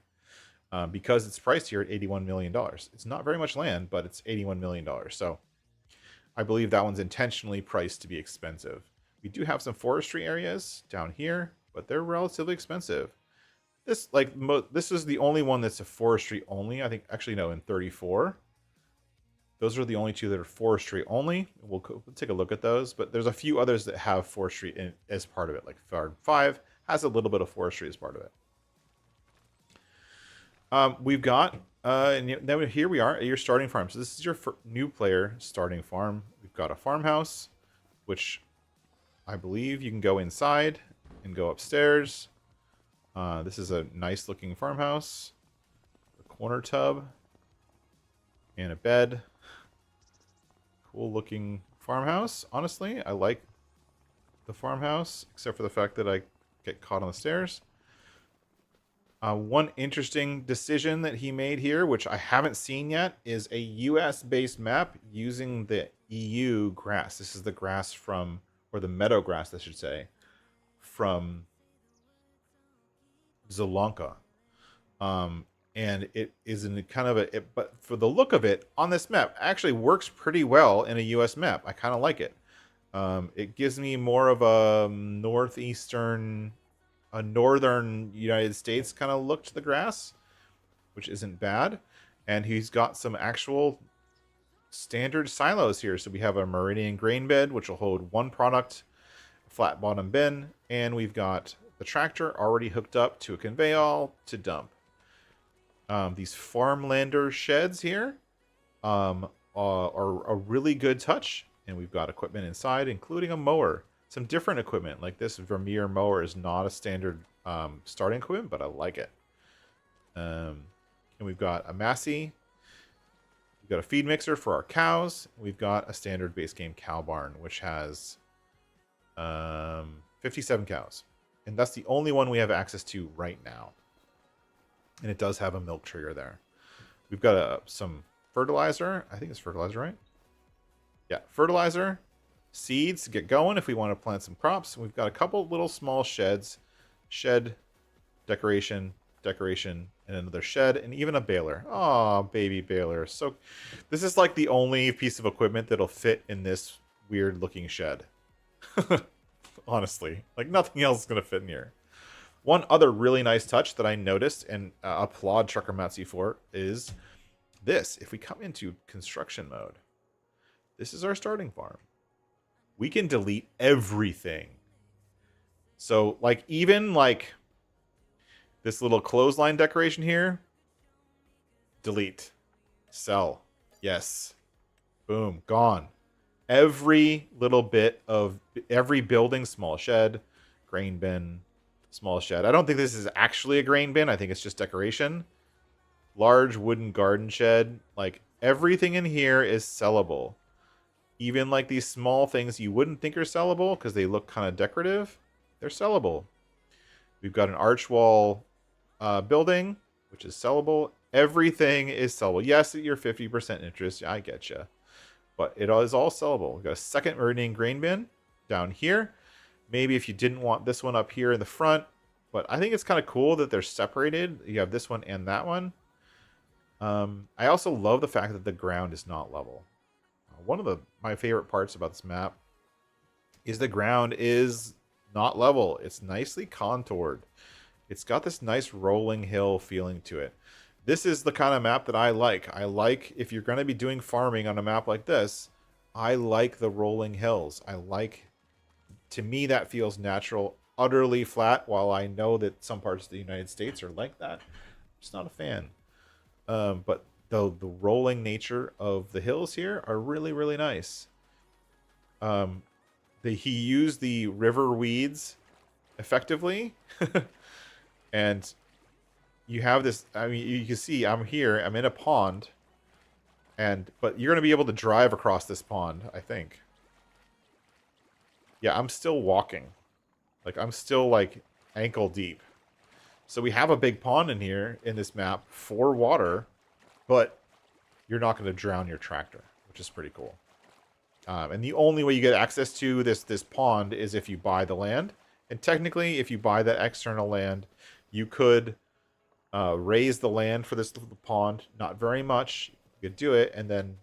because it's priced here at $81 million. It's not very much land, but it's $81 million. So I believe that one's intentionally priced to be expensive. We do have some forestry areas down here, but they're relatively expensive. This, like, this is the only one that's a forestry only. I think, actually, no, in 34. Those are the only two that are forestry only. We'll take a look at those, but there's a few others that have forestry as part of it. Like Farm 5 has a little bit of forestry as part of it. We've got, and then here we are at your starting farm. So this is your new player starting farm. We've got a farmhouse, which I believe you can go inside and go upstairs. This is a nice looking farmhouse. A corner tub and a bed. Cool looking farmhouse. Honestly, I like the farmhouse, except for the fact that I get caught on the stairs. One interesting decision that he made here, which I haven't seen yet, is a US-based map using the EU grass. This is the grass from, or the meadow grass, I should say, from Sri Lanka. And it is in kind of a, but for the look of it on this map, actually works pretty well in a US map. I kind of like it. It gives me more of a northern United States kind of look to the grass, which isn't bad. And he's got some actual standard silos here. So we have a Meridian grain bed, which will hold one product, flat bottom bin, and we've got the tractor already hooked up to a conveyor to dump. These Farmlander sheds here are a really good touch, and we've got equipment inside, including a mower. Some different equipment, like this Vermeer mower is not a standard starting equipment, but I like it. And we've got a Matzy. We've got a feed mixer for our cows. We've got a standard base game cow barn, which has 57 cows. And that's the only one we have access to right now. And it does have a milk trigger there. We've got some fertilizer. I think it's fertilizer, right? Yeah, fertilizer. Seeds to get going if we want to plant some crops. We've got a couple little small sheds. Shed, decoration, and and another shed, and even a baler. Oh, baby baler. So this is like the only piece of equipment that'll fit in this weird looking shed. Honestly, like nothing else is going to fit in here. One other really nice touch that I noticed and applaud Trucker Matzy for is this. If we come into construction mode, this is our starting farm. We can delete everything. So like even like this little clothesline decoration here, delete, sell, yes, boom, gone. Every little bit of every building, small shed, grain bin, small shed. I don't think this is actually a grain bin. I think it's just decoration. Large wooden garden shed. Like everything in here is sellable. Even like these small things you wouldn't think are sellable because they look kind of decorative. They're sellable. We've got an arch wall building, which is sellable. Everything is sellable. Yes, at your 50% interest. I get you. But it is all sellable. We've got a second meridian grain bin down here. Maybe if you didn't want this one up here in the front. But I think it's kind of cool that they're separated. You have this one and that one. I also love the fact that the ground is not level. One of my favorite parts about this map is the ground is not level. It's nicely contoured. It's got this nice rolling hill feeling to it. This is the kind of map that I like. I like, if you're going to be doing farming on a map like this, I like the rolling hills. To me, that feels natural. Utterly flat, while I know that some parts of the United States are like that. I'm just not a fan. But the rolling nature of the hills here are really, really nice. He used the river weeds effectively. And you have this, I mean, you can see I'm here, I'm in a pond. But you're going to be able to drive across this pond, I think. Yeah, I'm still walking. Like, I'm still, like, ankle deep. So we have a big pond in here, in this map, for water. But you're not going to drown your tractor, which is pretty cool. And the only way you get access to this pond is if you buy the land. And technically, if you buy that external land, you could raise the land for this little pond. Not very much. You could do it and then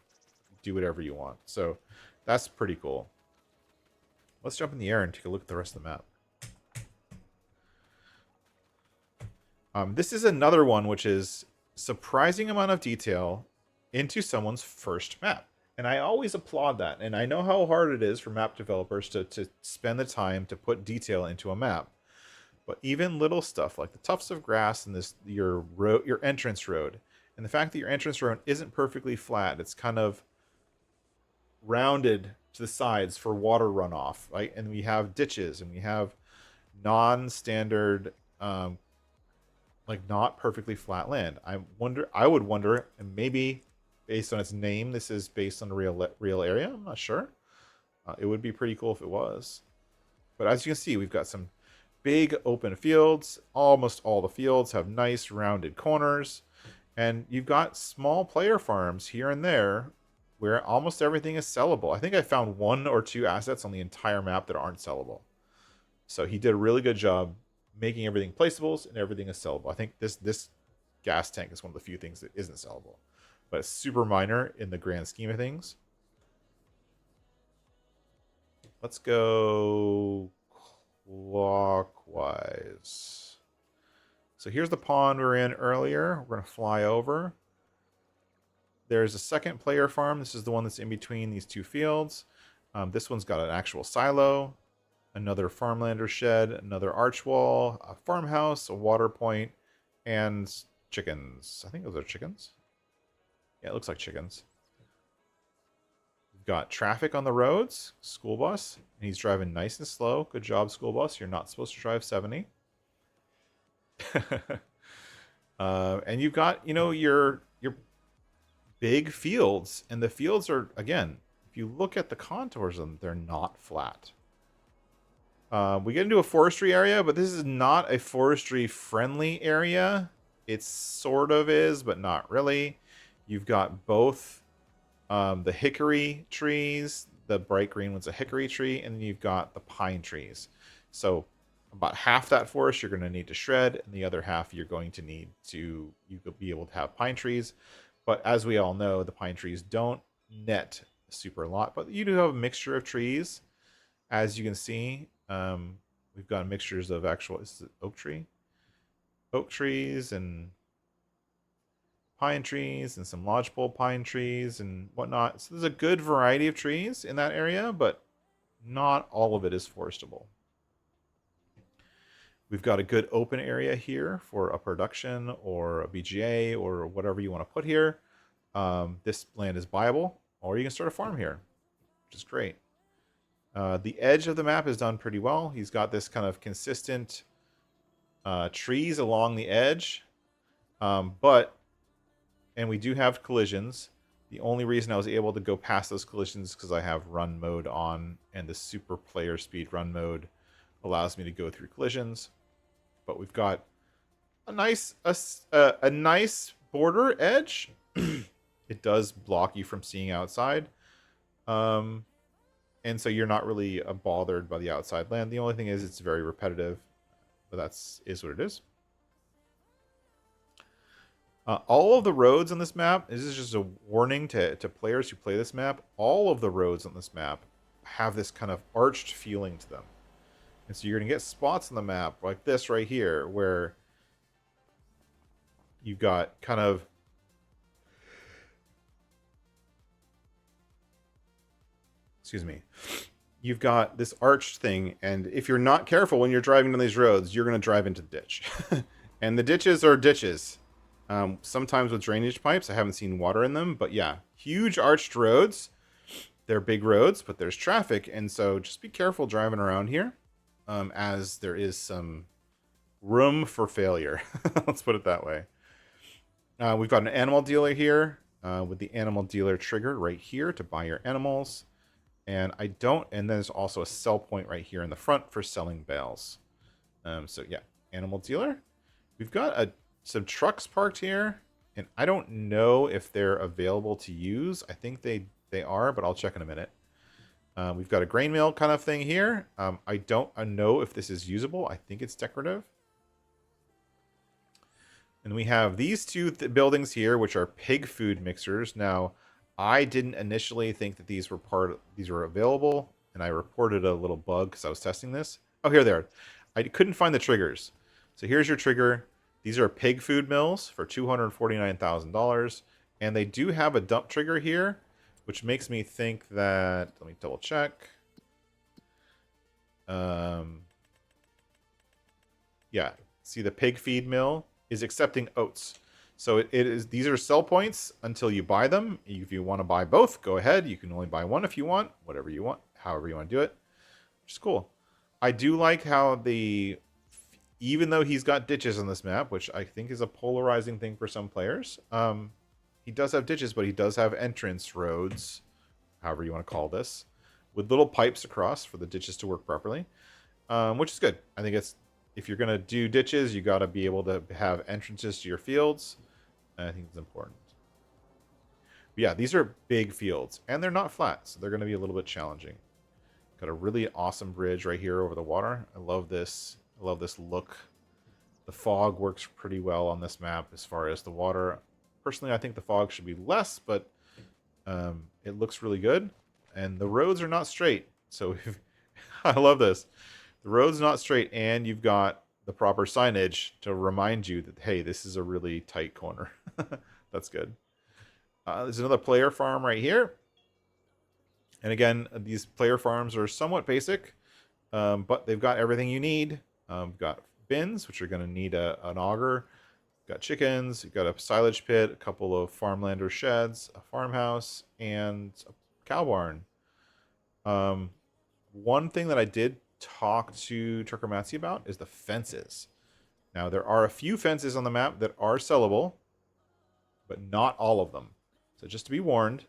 do whatever you want. So that's pretty cool. Let's jump in the air and take a look at the rest of the map. This is another one which is surprising amount of detail into someone's first map. And I always applaud that. And I know how hard it is for map developers to spend the time to put detail into a map. But even little stuff like the tufts of grass and your entrance road, and the fact that your entrance road isn't perfectly flat, it's kind of rounded to the sides for water runoff, right? And we have ditches and we have non-standard like not perfectly flat land. I would wonder, and maybe based on its name, this is based on a real area. I'm not sure. It would be pretty cool if it was. But as you can see, we've got some big open fields. Almost all the fields have nice rounded corners. And you've got small player farms here and there where almost everything is sellable. I think I found 1 or 2 assets on the entire map that aren't sellable. So he did a really good job making everything placeables and everything is sellable. I think this gas tank is one of the few things that isn't sellable, but it's super minor in the grand scheme of things. Let's go clockwise. So here's the pond we were in earlier. We're going to fly over. There's a second player farm. This is the one that's in between these 2 fields. This one's got an actual silo, another farmlander shed, another arch wall, a farmhouse, a water point, and chickens. I think those are chickens. Yeah, it looks like chickens. We've got traffic on the roads, school bus, and he's driving nice and slow. Good job, school bus. You're not supposed to drive 70. And you've got, your big fields, and the fields are, again, if you look at the contours of them, they're not flat. We get into a forestry area, but this is not a forestry friendly area. It sort of is, but not really. You've got both the hickory trees, the bright green one's a hickory tree, and then you've got the pine trees. So About half that forest you're going to need to shred, and the other half you're going to need to be able to have pine trees. But as we all know, the pine trees don't net super a lot, but you do have a mixture of trees. As you can see, we've got mixtures of actual, this is oak trees and pine trees and some lodgepole pine trees and whatnot. So there's a good variety of trees in that area, but not all of it is forestable. We've got a good open area here for a production or a BGA or whatever you want to put here. This land is buyable, or you can start a farm here, which is great. The edge of the map is done pretty well. He's got this kind of consistent trees along the edge, and we do have collisions. The only reason I was able to go past those collisions is because I have run mode on, and the super player speed run mode allows me to go through collisions. But we've got a nice border edge. It does block you from seeing outside, and so you're not really bothered by the outside land. The only thing is it's very repetitive, but is what it is. All of the roads on this map, this is just a warning to players who play this map, all of the roads on this map have this kind of arched feeling to them. And so you're going to get spots on the map like this right here, where you've got kind of you've got this arched thing, and if you're not careful when you're driving down these roads, you're going to drive into the ditch. And the ditches are ditches. Sometimes with drainage pipes, I haven't seen water in them, but yeah, huge arched roads. They're big roads, but there's traffic, and so just be careful driving around here. As there is some room for failure. Let's put it that way. We've got an animal dealer here with the animal dealer trigger right here to buy your animals. And there's also a sell point right here in the front for selling bales. So yeah, animal dealer. We've got some trucks parked here, and I don't know if they're available to use. I think they are, but I'll check in a minute. We've got a grain mill kind of thing here. I don't know if this is usable. I think it's decorative. And we have these two buildings here, which are pig food mixers. Now, I didn't initially think that these were available, and I reported a little bug because I was testing this. Oh, here they are. I couldn't find the triggers. So here's your trigger. These are pig food mills for $249,000, and they do have a dump trigger here, which makes me think that, let me double check. Yeah, see the pig feed mill is accepting oats. So these are sell points until you buy them. If you want to buy both, go ahead. You can only buy one if you want, whatever you want, however you want to do it, which is cool. I do like how even though he's got ditches on this map, which I think is a polarizing thing for some players, he does have ditches, but he does have entrance roads, however you want to call this, with little pipes across for the ditches to work properly, which is good. I think if you're going to do ditches, you got to be able to have entrances to your fields. And I think it's important. But yeah, these are big fields, and they're not flat, so they're going to be a little bit challenging. Got a really awesome bridge right here over the water. I love this. I love this look. The fog works pretty well on this map as far as the water. Personally, I think the fog should be less, but it looks really good. And the roads are not straight. So I love this. The road's not straight, and you've got the proper signage to remind you that, hey, this is a really tight corner. That's good. There's another player farm right here. And again, these player farms are somewhat basic, but they've got everything you need. We've got bins, which are going to need an auger. We've got chickens. You've got a silage pit, a couple of farmlander sheds, a farmhouse, and a cow barn. One thing that I did talk to Trucker Matzy about is the fences. Now, there are a few fences on the map that are sellable, but not all of them. So just to be warned,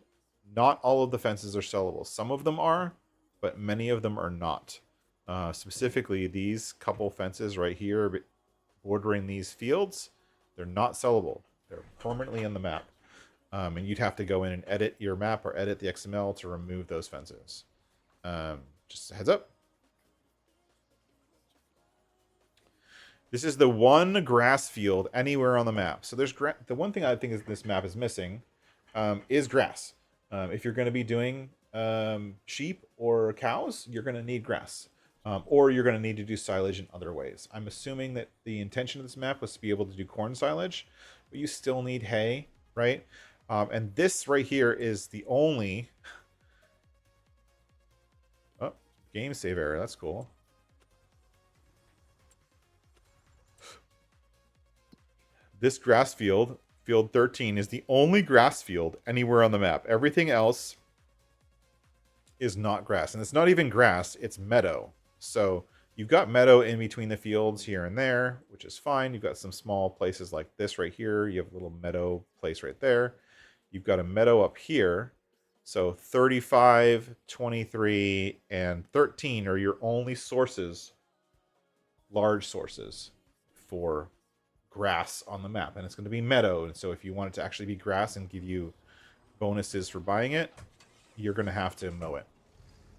not all of the fences are sellable. Some of them are, but many of them are not. Specifically, these couple fences right here bordering these fields, they're not sellable. They're permanently in the map. And you'd have to go in and edit your map or edit the XML to remove those fences. Just a heads up. This is the one grass field anywhere on the map. So there's the one thing I think is this map is missing is grass. If you're going to be doing sheep or cows, you're going to need grass. Or you're going to need to do silage in other ways. I'm assuming that the intention of this map was to be able to do corn silage, but you still need hay, right? And this right here is the only... Oh, game save error. That's cool. This grass field, field 13, is the only grass field anywhere on the map. Everything else is not grass. And it's not even grass, it's meadow. So you've got meadow in between the fields here and there, which is fine. You've got some small places like this right here. You have a little meadow place right there. You've got a meadow up here. So 35, 23, and 13 are your only sources, large sources for grass on the map. And it's going to be meadow. And so if you want it to actually be grass and give you bonuses for buying it, you're going to have to mow it.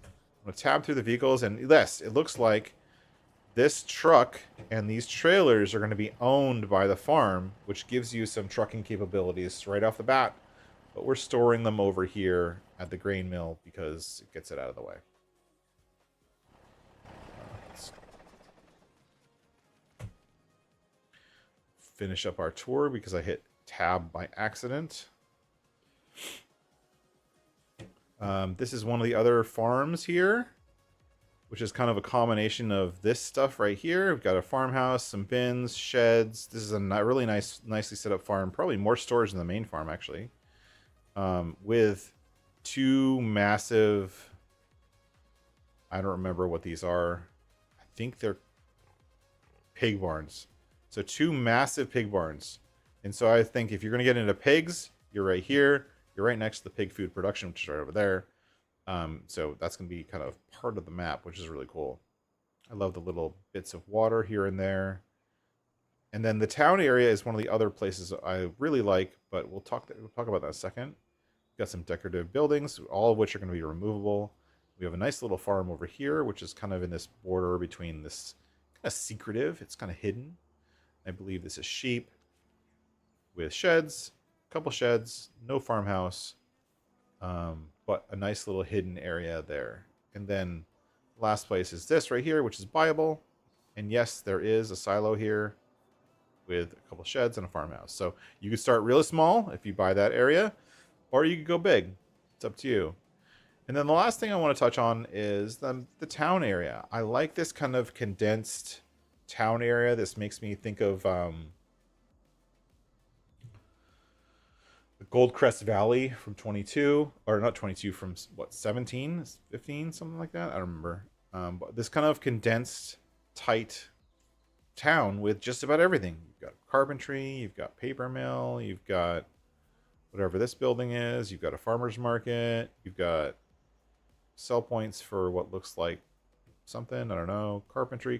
I'm going to tab through the vehicles, and yes, it looks like this truck and these trailers are going to be owned by the farm, which gives you some trucking capabilities right off the bat. But we're storing them over here at the grain mill because it gets it out of the way. Let's finish up our tour because I hit tab by accident. This is one of the other farms here, which is kind of a combination of this stuff right here. We've got a farmhouse, some bins, sheds. This is a really nicely set up farm. Probably more storage than the main farm, actually. With two massive... I don't remember what these are. I think they're pig barns. So two massive pig barns. And so I think if you're going to get into pigs, you're right here. You're right next to the pig food production, which is right over there. So that's going to be kind of part of the map, which is really cool. I love the little bits of water here and there. And then the town area is one of the other places I really like, but we'll talk about that in a second. We've got some decorative buildings, all of which are going to be removable. We have a nice little farm over here, which is kind of in this border between this kind of secretive. It's kind of hidden. I believe this is sheep with sheds, a couple sheds, no farmhouse, but a nice little hidden area there. And then last place is this right here, which is buyable. And yes, there is a silo here with a couple sheds and a farmhouse. So you could start really small if you buy that area, or you could go big. It's up to you. And then the last thing I want to touch on is the town area. I like this kind of condensed town area. This makes me think of the Goldcrest Valley from 22, or not 22, from what, 17, 15, something like that. I don't remember. But this kind of condensed, tight town with just about everything. You've got carpentry, you've got paper mill, you've got whatever this building is, you've got a farmer's market, you've got sell points for what looks like something, I don't know, carpentry,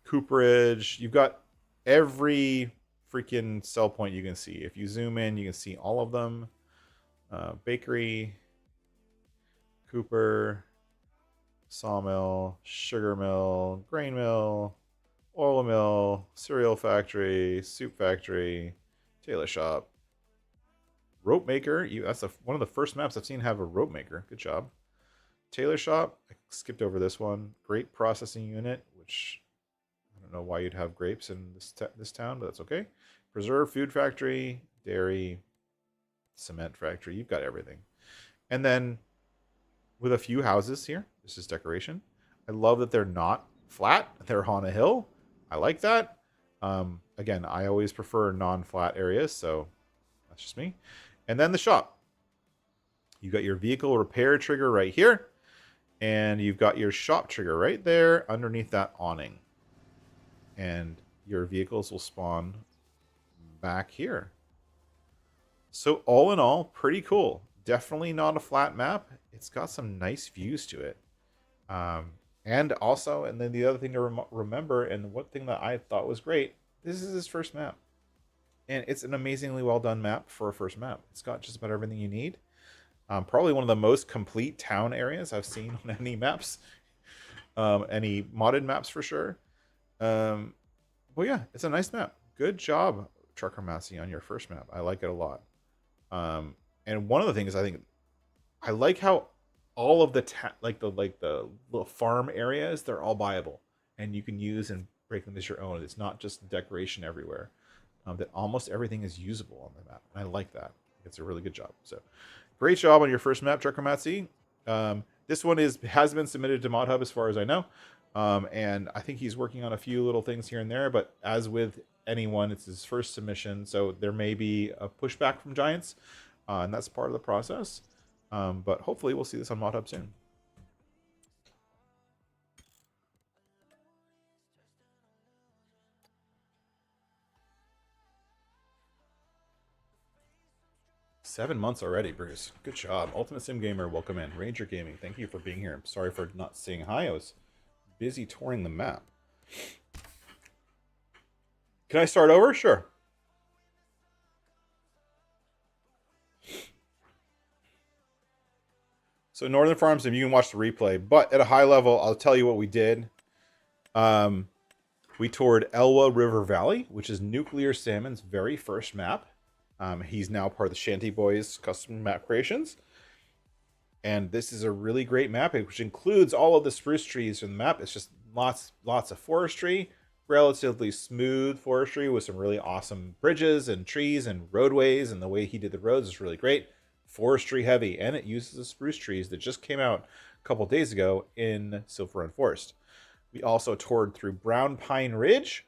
cooperage. You've got every freaking sell point you can see. If you zoom in, you can see all of them. Bakery, cooper, sawmill, sugar mill, grain mill, oil mill, cereal factory, soup factory, tailor shop, rope maker. That's one of the first maps I've seen have a rope maker. Good job. Tailor shop. I skipped over this one. Grape processing unit, which I don't know why you'd have grapes in this town, but that's okay. Preserve food factory, dairy, cement factory. You've got everything. And then with a few houses here, this is decoration. I love that they're not flat. They're on a hill. I like that. Again, I always prefer non-flat areas, so that's just me. And then the shop. You got your vehicle repair trigger right here, and you've got your shop trigger right there underneath that awning. And your vehicles will spawn back here. So all in all, pretty cool. Definitely not a flat map. It's got some nice views to it. And also, and then the other thing to remember, and one thing that I thought was great, this is his first map. And it's an amazingly well done map for a first map. It's got just about everything you need. Probably one of the most complete town areas I've seen on any maps. Any modded maps for sure. Well, yeah, it's a nice map. Good job, Trucker Matzy, on your first map. I like it a lot. And one of the things I like how all of the the little farm areas, they're all buyable and you can use and break them as your own. It's not just decoration everywhere. That almost everything is usable on the map. And I like that. It's a really good job. So great job on your first map, Trucker Matzy. This one has been submitted to ModHub as far as I know. And I think he's working on a few little things here and there, but as with anyone, it's his first submission, so there may be a pushback from Giants, and that's part of the process. But hopefully we'll see this on ModHub soon. Seven months already, Bruce. Good job. Ultimate Sim Gamer, welcome in. Ranger Gaming, thank you for being here. I'm sorry for not saying hi. I was busy touring the map. Can I start over? Sure. So Northern Farms, you can watch the replay, but at a high level, I'll tell you what we did. We toured Elwha River Valley, which is Nuclear Salmon's very first map. He's now part of the Shanty Boys custom map creations. And this is a really great map, which includes all of the spruce trees in the map. It's just lots of forestry, relatively smooth forestry with some really awesome bridges and trees and roadways. And the way he did the roads is really great. Forestry heavy, and it uses the spruce trees that just came out a couple days ago in Silver Run Forest. We also toured through Brown Pine Ridge,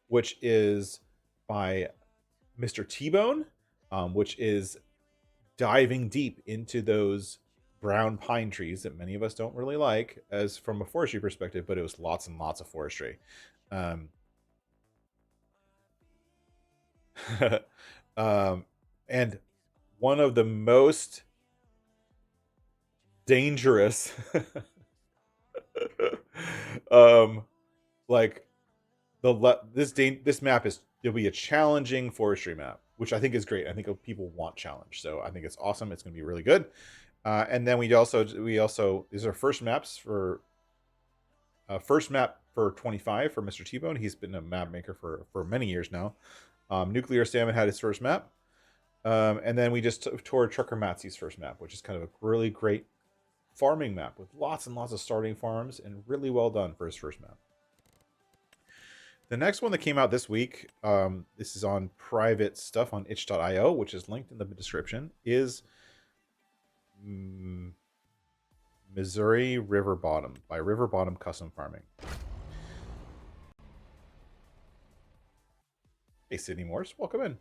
which is by Mr. T-Bone, which is diving deep into those brown pine trees that many of us don't really like as from a forestry perspective, but it was lots and lots of forestry. And one of the most dangerous this map it'll be a challenging forestry map, which I think is great. I think people want challenge, so I think it's awesome. It's going to be really good. And then we also these are first maps for first map for 25 for Mr. T-Bone. He's been a map maker for many years now. Nuclear Salmon had his first map. And then we just toured Trucker Matzy's first map, which is kind of a really great farming map with lots and lots of starting farms and really well done for his first map. The next one that came out this week, this is on private stuff on itch.io, which is linked in the description, is Missouri River Bottom by River Bottom Custom Farming. Hey, Sydney Morse, welcome in.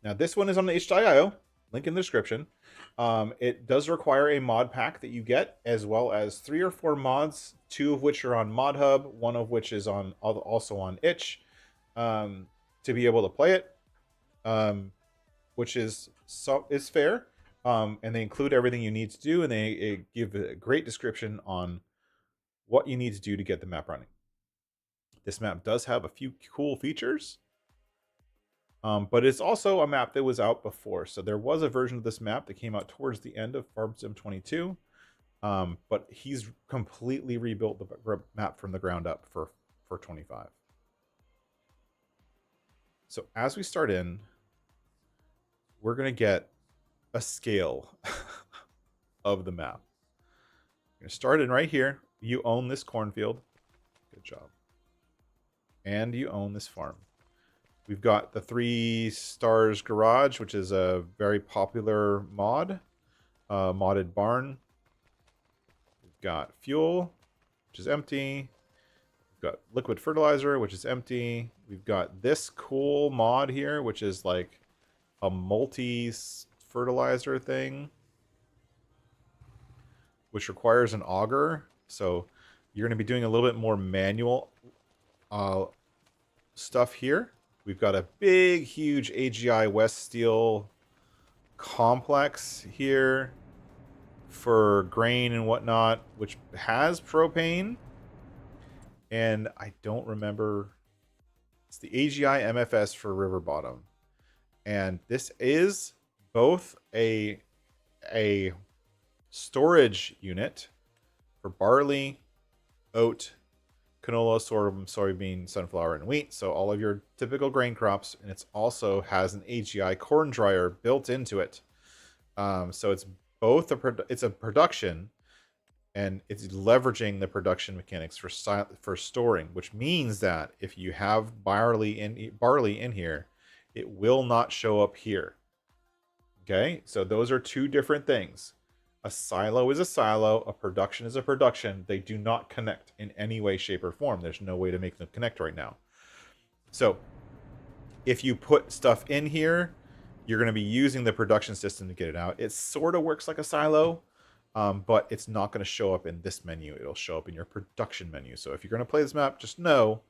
Now, this one is on the itch.io, link in the description. It does require a mod pack that you get, as well as 3 or 4 mods, 2 of which are on ModHub, 1 of which is also on itch, to be able to play it, which is fair. And they include everything you need to do, and they give a great description on what you need to do to get the map running. This map does have a few cool features. But it's also a map that was out before. So there was a version of this map that came out towards the end of Farm Sim 22. But he's completely rebuilt the map from the ground up for 25. So as we start in, we're going to get a scale of the map. We're going to start in right here. You own this cornfield. Good job. And you own this farm. We've got the 3 Stars Garage, which is a very popular mod, modded barn. We've got fuel, which is empty. We've got liquid fertilizer, which is empty. We've got this cool mod here, which is like a multi-fertilizer thing, which requires an auger. So you're going to be doing a little bit more manual stuff here. We've got a big, huge AGI West Steel complex here for grain and whatnot, which has propane. And I don't remember. It's the AGI MFS for River Bottom. And this is both a storage unit for barley, oat, canola, sorghum, soybean, sunflower, and wheat. So all of your typical grain crops, and it also has an AGI corn dryer built into it. So it's both it's a production, and it's leveraging the production mechanics for storing, which means that if you have barley in here, it will not show up here. Okay, so those are two different things. A silo is a silo, a production is a production. They do not connect in any way, shape, or form. There's no way to make them connect right now. So if you put stuff in here, you're going to be using the production system to get it out. It sort of works like a silo, but it's not going to show up in this menu. It'll show up in your production menu. So if you're going to play this map, just know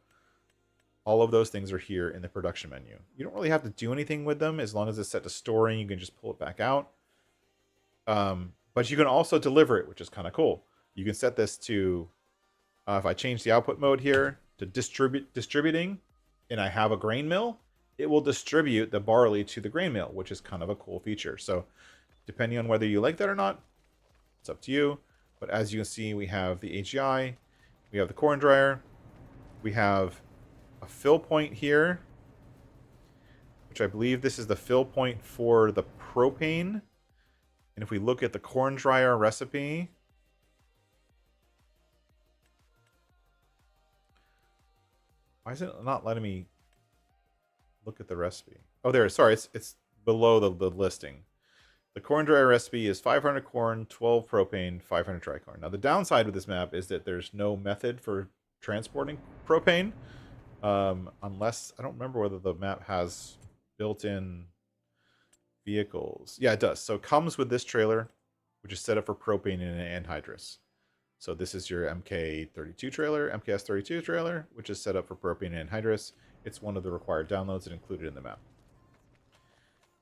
all of those things are here in the production menu. You don't really have to do anything with them. As long as it's set to storing, you can just pull it back out. But you can also deliver it, which is kind of cool. You can set this to, if I change the output mode here to distributing, and I have a grain mill, it will distribute the barley to the grain mill, which is kind of a cool feature. So depending on whether you like that or not, it's up to you. But as you can see, we have the AGI, we have the corn dryer, we have a fill point here, which I believe this is the fill point for the propane. And if we look at the corn dryer recipe, why is it not letting me look at the recipe? Oh, there. Sorry, it's below the listing. The corn dryer recipe is 500 corn, 12 propane, 500 dry corn. Now, the downside with this map is that there's no method for transporting propane. Unless, I don't remember whether the map has built-in vehicles. Yeah, it does. So it comes with this trailer, which is set up for propane and anhydrous. So this is your MK32 trailer, MKS32 trailer, which is set up for propane and anhydrous. It's one of the required downloads and included in the map.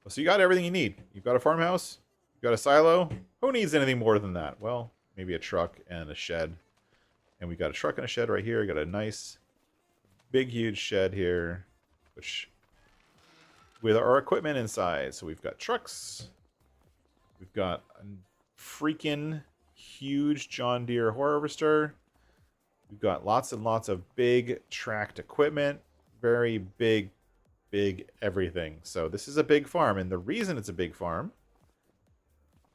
So you got everything you need. You've got a farmhouse, you've got a silo. Who needs anything more than that? Well, maybe a truck and a shed. And we got a truck and a shed right here. We got a nice, big, huge shed here, which with our equipment inside. So we've got trucks. We've got a freaking huge John Deere harvester. We've got lots and lots of big tracked equipment. Very big everything. So this is a big farm, and the reason it's a big farm,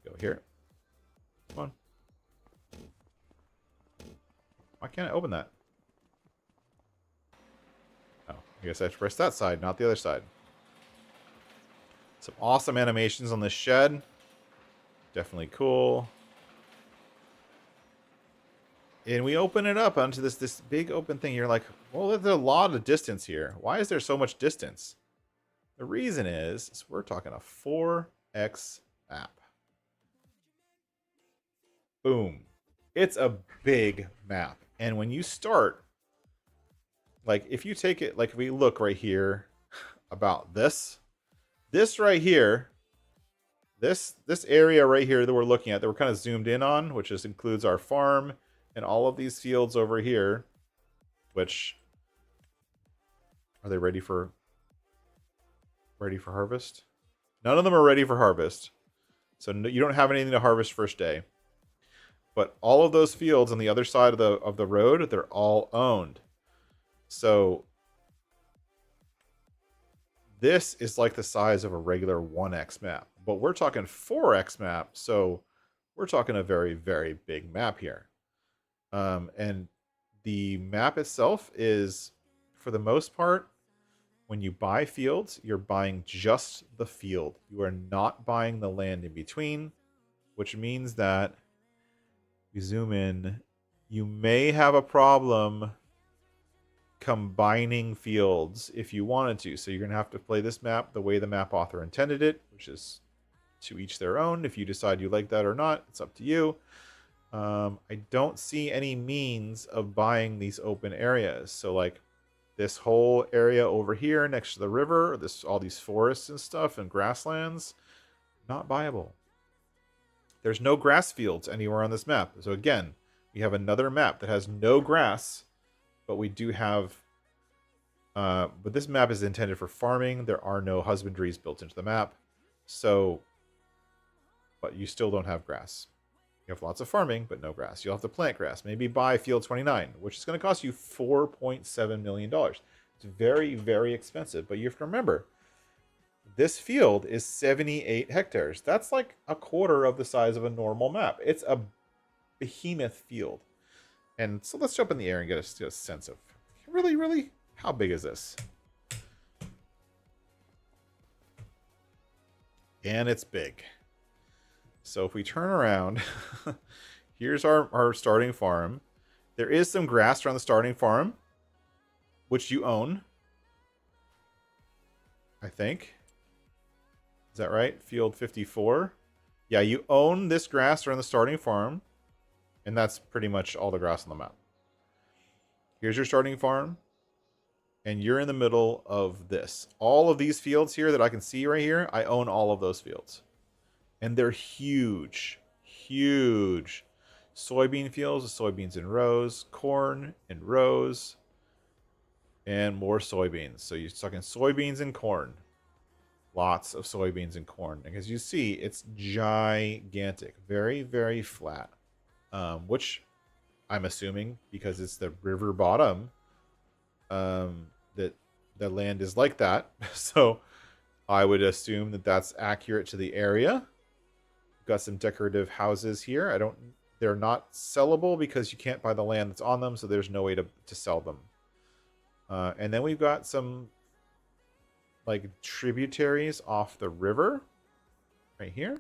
go here. Come on. Why can't I open that? Oh, I guess I have to press that side, not the other side. Some awesome animations on this shed. Definitely cool. And we open it up onto this big open thing. You're like, well, there's a lot of distance here. Why is there so much distance? The reason is we're talking a 4x map. Boom. It's a big map. And when you start, like if you take it, like if we look right here about this right here, this area right here that we're looking at, that we're kind of zoomed in on, which is includes our farm and all of these fields over here, which are they ready for harvest? None of them are ready for harvest. So no, you don't have anything to harvest first day. But all of those fields on the other side of the road, they're all owned. So this is like the size of a regular 1x map, but we're talking 4x map. So we're talking a very, very big map here. And the map itself is, for the most part, when you buy fields, you're buying just the field. You are not buying the land in between, which means that we zoom in, you may have a problem combining fields if you wanted to. So you're going to have to play this map the way the map author intended it, which is to each their own. If you decide you like that or not, it's up to you. I don't see any means of buying these open areas. So like this whole area over here next to the river, all these forests and stuff and grasslands, not buyable. There's no grass fields anywhere on this map. So again, we have another map that has no grass, but we do have, but this map is intended for farming. There are no husbandries built into the map. So, but you still don't have grass. You have lots of farming, but no grass. You'll have to plant grass. Maybe buy field 29, which is going to cost you $4.7 million. It's very, very expensive. But you have to remember, this field is 78 hectares. That's like a quarter of the size of a normal map. It's a behemoth field. And so let's jump in the air and get a sense of, really, how big is this? And it's big. So if we turn around, here's our starting farm. There is some grass around the starting farm, which you own, I think. Is that right? Field 54. Yeah, you own this grass around the starting farm, and that's pretty much all the grass on the map. Here's your starting farm, and you're in the middle of this. All of these fields here that I can see right here, I own all of those fields. And they're huge, huge. Soybean fields, soybeans in rows, corn in rows, and more soybeans. So you're talking soybeans and corn. Lots of soybeans and corn. And as you see, it's gigantic. Very, very flat. Which I'm assuming, because it's the river bottom, that the land is like that. So I would assume that that's accurate to the area. Got some decorative houses here. They're not sellable because you can't buy the land that's on them, so there's no way to sell them. And then we've got some like tributaries off the river right here,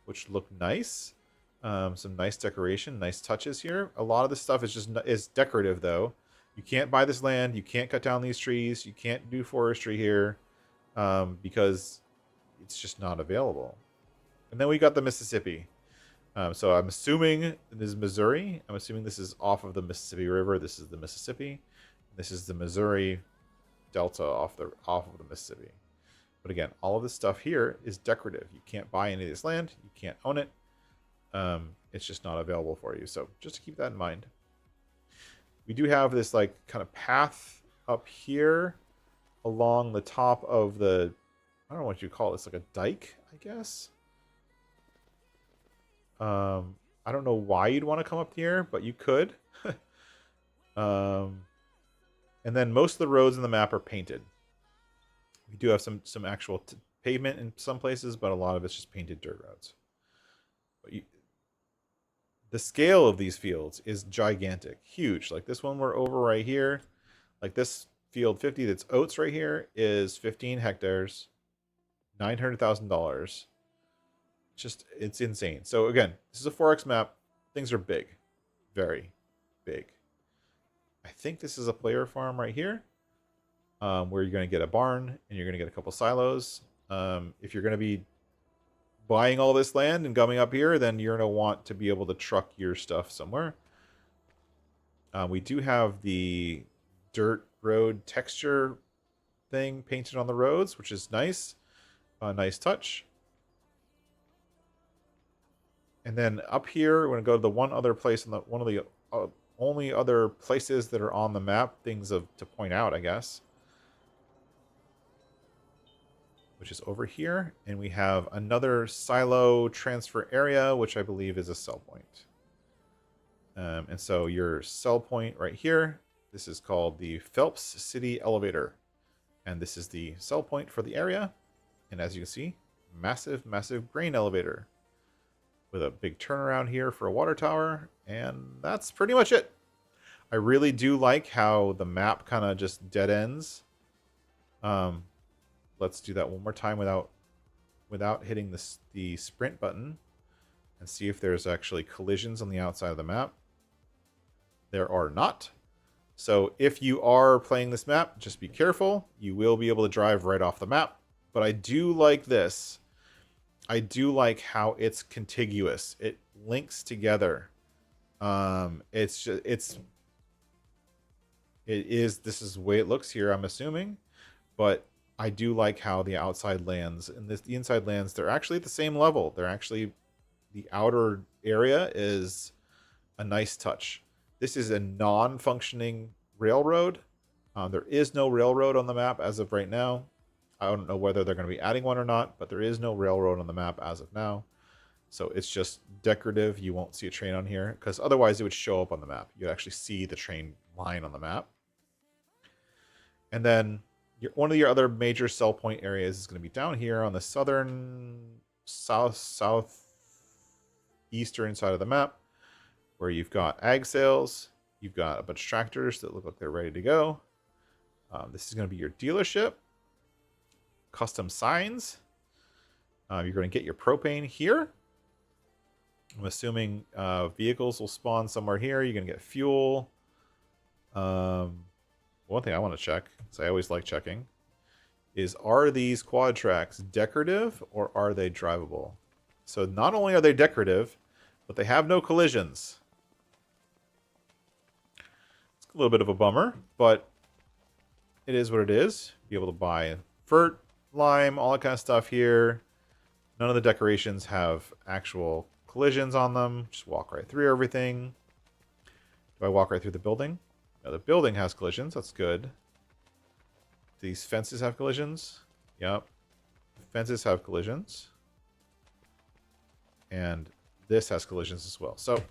which look nice. Some nice decoration, nice touches here. A lot of this stuff is decorative though. You can't buy this land, you can't cut down these trees, you can't do forestry here, because it's just not available. And then we got the Mississippi. So I'm assuming this is Missouri. I'm assuming this is off of the Mississippi River. This is the Mississippi. This is the Missouri Delta off of the Mississippi. But again, all of this stuff here is decorative. You can't buy any of this land. You can't own it. It's just not available for you. So just to keep that in mind. We do have this like kind of path up here along the top of the, I don't know what you call this, like a dike, I guess. I don't know why you'd want to come up here, but you could. And then most of the roads in the map are painted. We do have some actual pavement in some places, but a lot of it's just painted dirt roads. But the scale of these fields is gigantic, huge. Like this one we're over right here. Like this field 50 that's oats right here is 15 hectares, $900,000. It's insane. So again, this is a 4X map. Things are big, very big. I think this is a player farm right here, where you're going to get a barn and you're going to get a couple silos. If you're going to be buying all this land and coming up here, then you're going to want to be able to truck your stuff somewhere. We do have the dirt road texture thing painted on the roads, which is nice. A nice touch. And then up here, we're going to go to the one other place, one of the only other places that are on the map, to point out, I guess. Which is over here. And we have another silo transfer area, which I believe is a sell point. And so your sell point right here, this is called the Phelps City Elevator. And this is the sell point for the area. And as you can see, massive, massive grain elevator. With a big turnaround here for a water tower, and that's pretty much it. I really do like how the map kind of just dead ends. Let's do that one more time without hitting the sprint button, and see if there's actually collisions on the outside of the map. There are not. So if you are playing this map, just be careful. You will be able to drive right off the map. But I do like this. I do like how it's contiguous. It links together. This is the way it looks here, I'm assuming, but I do like how the outside lands and the inside lands, they're actually at the same level. They're actually, the outer area is a nice touch. This is a non-functioning railroad. There is no railroad on the map as of right now. I don't know whether they're going to be adding one or not, but there is no railroad on the map as of now. So it's just decorative. You won't see a train on here because otherwise it would show up on the map. You'd actually see the train line on the map. And then one of your other major sell point areas is going to be down here on the southeastern side of the map, where you've got ag sales. You've got a bunch of tractors that look like they're ready to go. This is going to be your dealership. Custom signs. You're going to get your propane here. I'm assuming vehicles will spawn somewhere here. You're going to get fuel. One thing I want to check, because I always like checking, is are these quad tracks decorative or are they drivable? So not only are they decorative, but they have no collisions. It's a little bit of a bummer, but it is what it is. Be able to buy vert, lime, all that kind of stuff here. None of the decorations have actual collisions on them. Just walk right through everything. Do I walk right through the building? No, the building has collisions. That's good. These fences have collisions. Yep. Fences have collisions. And this has collisions as well. So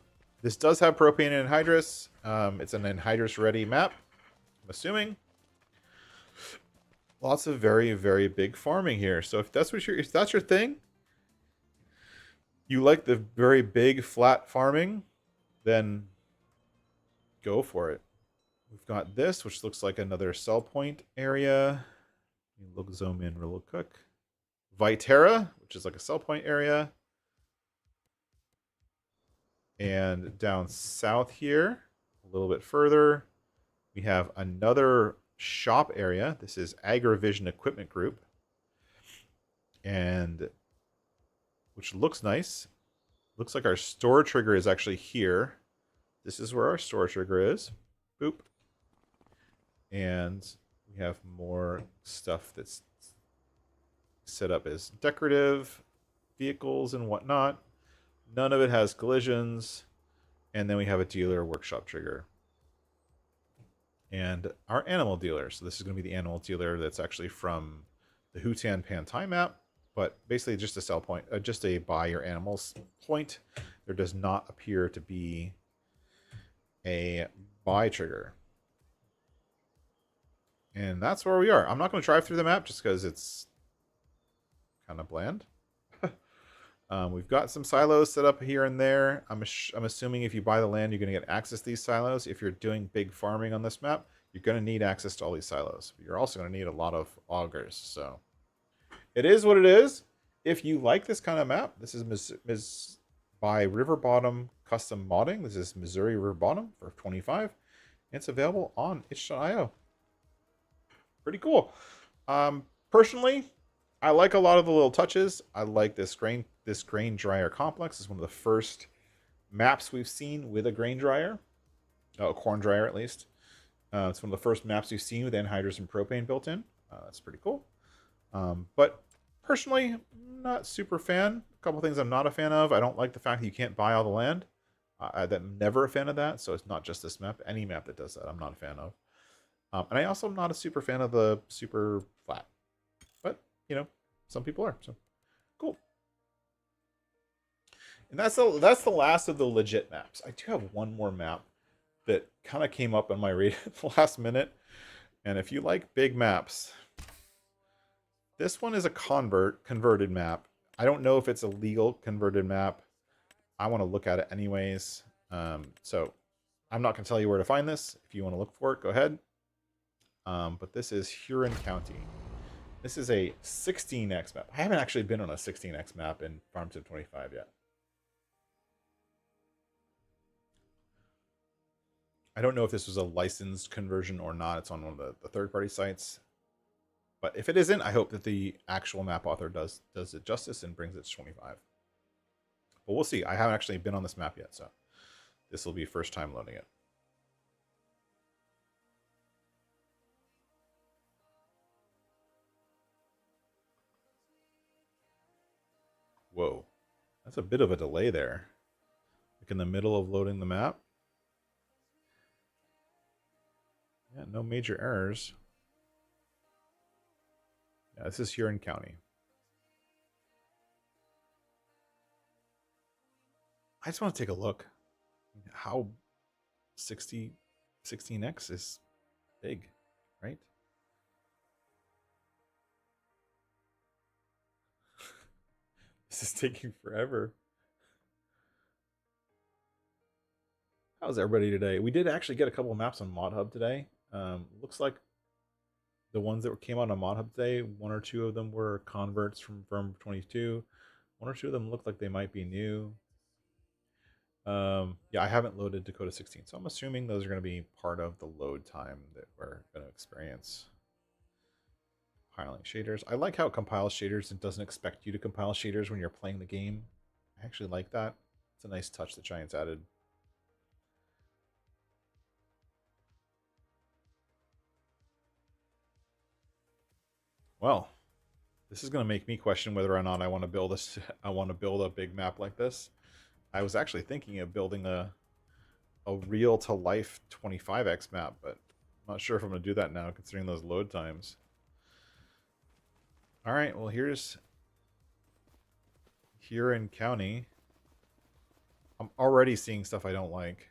this does have propane and anhydrous. It's an anhydrous ready map, I'm assuming. Lots of very, very big farming here. So if that's your thing, you like the very big flat farming, then go for it. We've got this, which looks like another sell point area. Look, zoom in real quick. Viterra, which is like a sell point area. And down south here, a little bit further, we have another shop area. This is Agrivision Equipment Group. And which looks nice. Looks like our store trigger is actually here. This is where our store trigger is. Boop. And we have more stuff that's set up as decorative vehicles and whatnot. None of it has collisions. And then we have a dealer workshop trigger. And our animal dealer. So this is going to be the animal dealer that's actually from the Hutan Pantai map. But basically just a sell point, just a buy your animals point. There does not appear to be a buy trigger. And that's where we are. I'm not going to drive through the map just because it's kind of bland. We've got some silos set up here and there. I'm assuming if you buy the land, you're going to get access to these silos. If you're doing big farming on this map, you're going to need access to all these silos. You're also going to need a lot of augers. So it is what it is. If you like this kind of map, this is by River Bottom Custom Modding. This is Missouri River Bottom for 25. It's available on itch.io. Pretty cool. Personally, I like a lot of the little touches. I like this grain dryer complex. It's one of the first maps we've seen with a grain dryer. A corn dryer, at least. It's one of the first maps we've seen with anhydrous and propane built in. That's pretty cool. But personally, not super fan. A couple things I'm not a fan of. I don't like the fact that you can't buy all the land. I'm never a fan of that. So it's not just this map. Any map that does that, I'm not a fan of. And I also am not a super fan of the super flat. But, you know, some people are. So, cool. And that's the last of the legit maps. I do have one more map that kind of came up on my radar at the last minute. And if you like big maps, this one is a converted map. I don't know if it's a legal converted map. I want to look at it anyways. So I'm not going to tell you where to find this. If you want to look for it, go ahead. But this is Huron County. This is a 16x map. I haven't actually been on a 16x map in Farm Sim 25 yet. I don't know if this was a licensed conversion or not. It's on one of the third-party sites. But if it isn't, I hope that the actual map author does it justice and brings it to 25. But we'll see. I haven't actually been on this map yet, so this will be first time loading it. Whoa. That's a bit of a delay there. Like in the middle of loading the map. Yeah, no major errors. Yeah, this is Huron County. I just want to take a look how 16x is big, right? This is taking forever. How's everybody today? We did actually get a couple of maps on ModHub today. Looks like the ones that came out on ModHub today, one or two of them were converts from Firm 22. One or two of them looked like they might be new. Yeah, I haven't loaded Dakota 16, so I'm assuming those are going to be part of the load time that we're going to experience. Compiling shaders. I like how it compiles shaders and doesn't expect you to compile shaders when you're playing the game. I actually like that. It's a nice touch that Giants added. Well, this is going to make me question whether or not I want to build this. I want to build a big map like this. I was actually thinking of building a real to life 25x map, but I'm not sure if I'm going to do that now considering those load times. All right, well, here's Huron County. I'm already seeing stuff I don't like.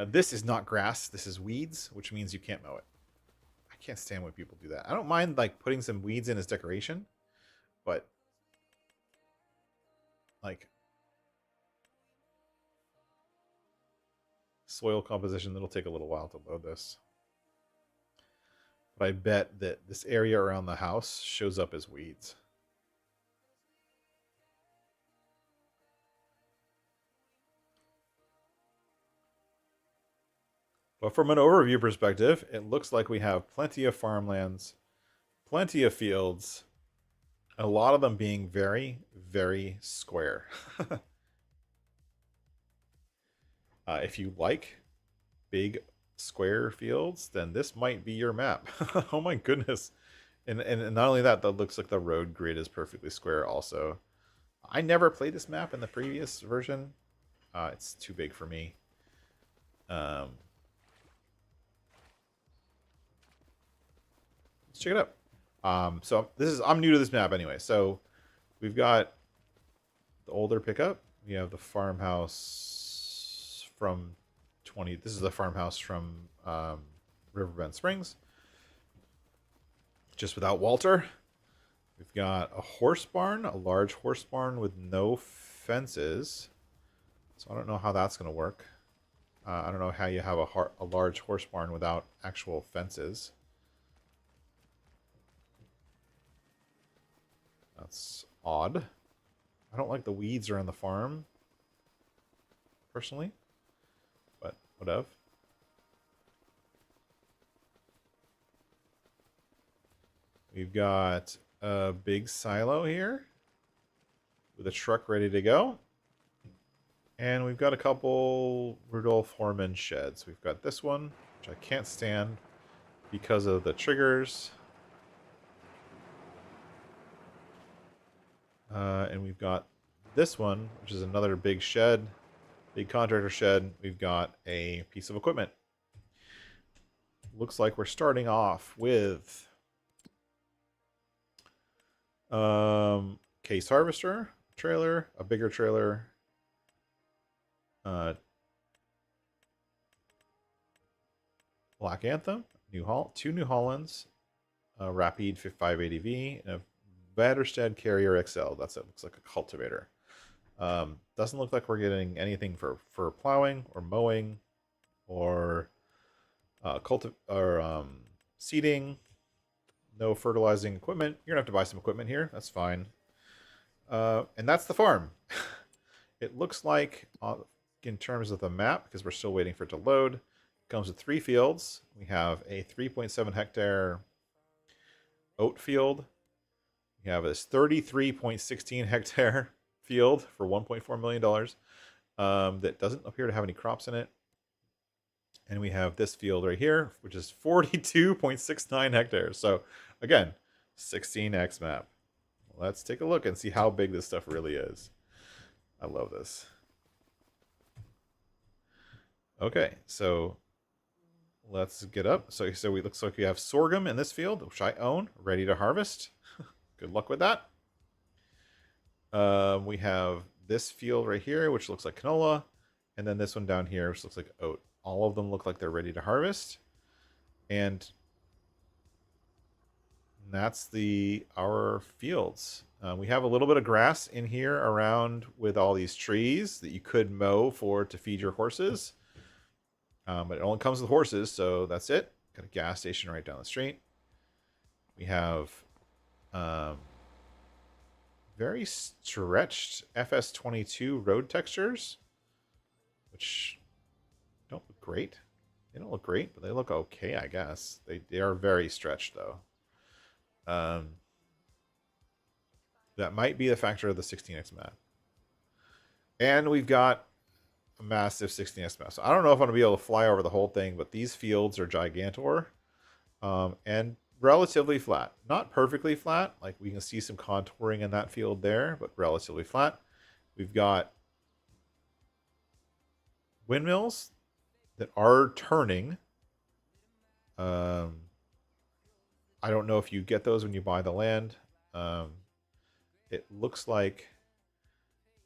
This is not grass. This is weeds, which means you can't mow it. I can't stand when people do that. I don't mind like putting some weeds in as decoration, but like soil composition, it'll take a little while to load this. But I bet that this area around the house shows up as weeds. But from an overview perspective, it looks like we have plenty of farmlands, plenty of fields, a lot of them being very, very square. If you like big square fields, then this might be your map. Oh my goodness. And not only that, that looks like the road grid is perfectly square also. I never played this map in the previous version. It's too big for me. Let's check it out. So I'm new to this map anyway. So we've got the older pickup. We have the farmhouse from 20. This is the farmhouse from Riverbend Springs. Just without Walter. We've got a horse barn, a large horse barn with no fences. So I don't know how that's going to work. I don't know how you have a large horse barn without actual fences. That's odd. I don't like the weeds around the farm, personally, but whatever. We've got a big silo here with a truck ready to go. And we've got a couple Rudolph Horman sheds. We've got this one, which I can't stand because of the triggers. And we've got this one, which is another big shed, big contractor shed. We've got a piece of equipment. Looks like we're starting off with case harvester, trailer, a bigger trailer, Black Anthem, two New Hollands, a Rapide 580V, and a Batterstead Carrier XL. That's it. Looks like a cultivator. Doesn't look like we're getting anything for plowing or mowing or seeding. No fertilizing equipment. You're gonna have to buy some equipment here. That's fine. And that's the farm. It looks like, in terms of the map, because we're still waiting for it to load, it comes with 3 fields. We have a 3.7 hectare oat field. We have this 33.16 hectare field for $1.4 million that doesn't appear to have any crops in it. And we have this field right here, which is 42.69 hectares. So again, 16x map. Let's take a look and see how big this stuff really is. I love this. Okay, so let's get up. So we looks like we have sorghum in this field, which I own, ready to harvest. Good luck with that. We have this field right here, which looks like canola, and then this one down here, which looks like oat. All of them look like they're ready to harvest. And that's our fields. We have a little bit of grass in here around with all these trees that you could mow to feed your horses. But it only comes with horses, so that's it. Got a gas station right down the street. We have very stretched FS22 road textures, which don't look great. They don't look great, but they look okay, I guess. They are very stretched, though. That might be the factor of the 16x map. And we've got a massive 16x map. So I don't know if I'm going to be able to fly over the whole thing, but these fields are gigantor. And relatively flat. Not perfectly flat. Like we can see some contouring in that field there, but relatively flat. We've got windmills that are turning. I don't know if you get those when you buy the land. It looks like